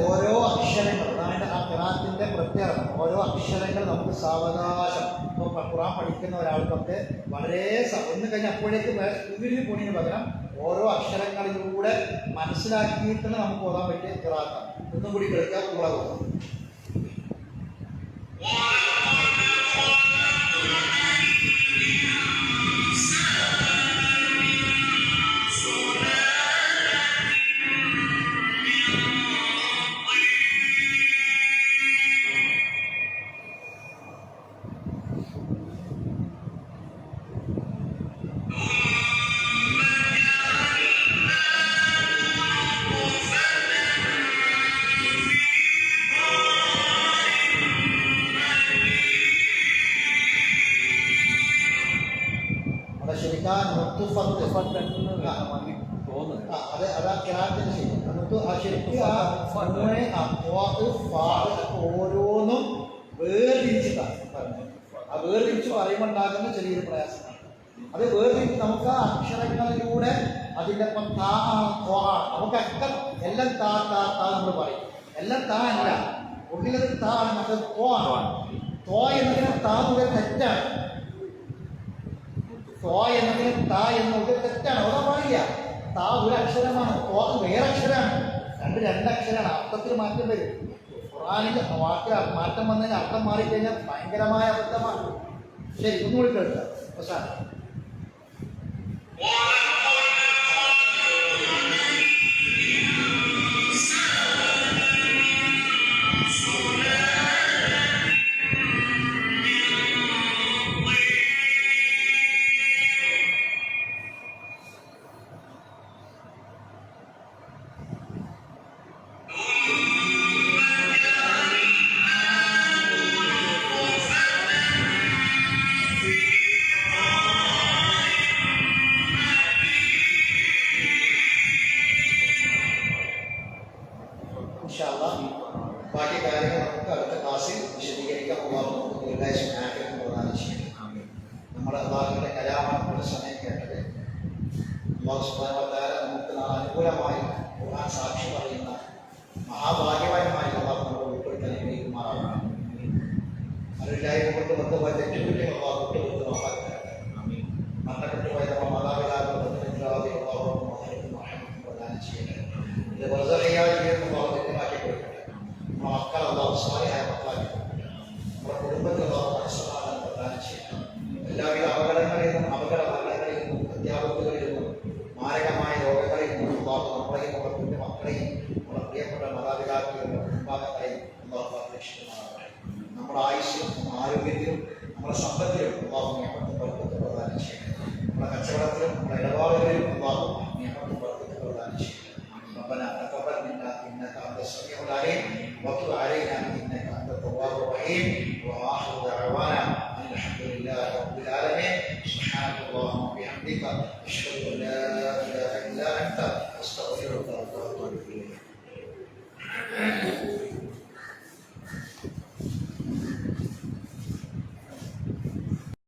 Speaker 1: ഓരോ അക്ഷരങ്ങൾ അതായത് ആ ഖിറാഅത്തിന്റെ പ്രത്യേകത, ഓരോ അക്ഷരങ്ങൾ നമുക്ക് സാവകാശം ഇപ്പോൾ ഖുർആൻ പഠിക്കുന്ന ഒരാൾക്കൊക്കെ വളരെ ഒന്ന് കഴിഞ്ഞ് അപ്പോഴേക്ക് സ്പീഡിൽ പോണിന് പകരം ഓരോ അക്ഷരങ്ങളിലൂടെ മനസ്സിലാക്കിയിട്ട് നമുക്ക് ഓതാൻ പറ്റിയ ഖിറാഅത്താണ്. ഒന്നും കൂടി കേൾക്കാൻ കൂടെ പോകാം. ഓരോന്നും വേർതിരിച്ച് പറഞ്ഞു. ആ വേർതിരിച്ച് പറയുമ്പോൾ ഉണ്ടാകുന്ന ചെറിയൊരു പ്രയാസമാണ്. അത് വേർതിരിച്ച് നമുക്ക് ആ അക്ഷരങ്ങളിലൂടെ അതിൻ്റെ ഇപ്പം താ നമുക്കൊക്കെ എല്ലാം താ നമ്മൾ പറയും. എല്ലാം താ അല്ല, ഉള്ളിലത് താ ആണ്, മറ്റത് തോ ആണ്. തോ എന്നതിന് താ മുതൽ തെറ്റാണ്. തോ എന്നതിന് താ എന്നത് തെറ്റാണ്. അതാ പറയുക, താ ഒരു അക്ഷരമാണ്, തോ വേറെ അക്ഷരമാണ്. രണ്ടക്ഷരമാണ്, അർത്ഥത്തിൽ മാറ്റം വരും. ഖുർആനിന്റെ വാക്കിൽ മാറ്റം വന്നതിന് അർത്ഥം മാറിക്കഴിഞ്ഞാൽ ഭയങ്കരമായ അബദ്ധമാണ്. ശരി, ഒന്നുകൂടി കേൾക്കാം. അവസാനം ബാക്കി കാര്യങ്ങൾ നമുക്ക് അടുത്ത ക്ലാസ്സിൽ വിശദീകരിക്കാൻ പോകാം. പ്രധാനം ചെയ്യണം. നമ്മുടെ അള്ളാഹുവിന്റെ കലാമാണ് നമ്മുടെ സമയം കേട്ടത്. അള്ളാഹു സുബ്ഹാനഹു വ തആല നമുക്ക് അനുകൂലമായി ഖുർആൻ സാക്ഷി പറയുന്ന മഹാഭാഗ്യവാന്മാരിൽ അള്ളാഹു നമ്മൾ ഉൾപ്പെടുത്താൻ അനുഗ്രഹിക്കുമാറാവണം. അറിവില്ലായ്മ കൊണ്ട് ബന്ധമായ തെറ്റുകുറ്റങ്ങൾ അള്ളാഹു വിട്ടുകൊടുത്ത് മഹാത്മാരാണ്. മരണപ്പെട്ടു പോയ നമ്മുടെ മാതാപിതാക്കളുടെ പ്രധാനം ചെയ്യട്ടെ. ഇത് വെറുതെയായി അള്ളാഹു തെറ്റുമാറ്റി കൊടുക്കട്ടെ. നമ്മുടെ മക്കൾ അള്ളാഹു സ്വാലിഹായ മക്കളാക്കി കൊടുക്കട്ടെ. നമ്മുടെ കുടുംബത്തിൽ അള്ളാഹു മനസ്സമാധാനം പ്രദാനം ചെയ്യണം. എല്ലാവിധ അപകടങ്ങളിൽ നിന്നും മരണങ്ങളിൽ നിന്നും അധ്യാപകങ്ങളിൽ നിന്നും മാരകമായ രോഗങ്ങളിൽ നിന്നും അള്ളാഹു നമ്മളെയും നമ്മുടെ കുഞ്ഞു മക്കളെയും നമ്മുടെ പ്രിയപ്പെട്ട മാതാപിതാക്കളെയും കുടുംബാംഗങ്ങളെയും അള്ളാഹു രക്ഷിക്കുമാറാകട്ടെ. നമ്മുടെ ആയുസ്സിലും നമ്മുടെ ആരോഗ്യത്തിലും നമ്മുടെ സമ്പത്തിലും അള്ളാഹു നിയമത്തും വർദ്ധത്ത് പ്രദാനം ചെയ്യണം. നമ്മുടെ കച്ചവടത്തിലും നമ്മുടെ ഇടപാടുകളിലും അള്ളാഹു നിയമത്തും വർദ്ധത്ത് പ്രദാനം ചെയ്യണം. ربنا تقبل منا انك انت السميع العليم وتب علينا انك انت التواب الرحيم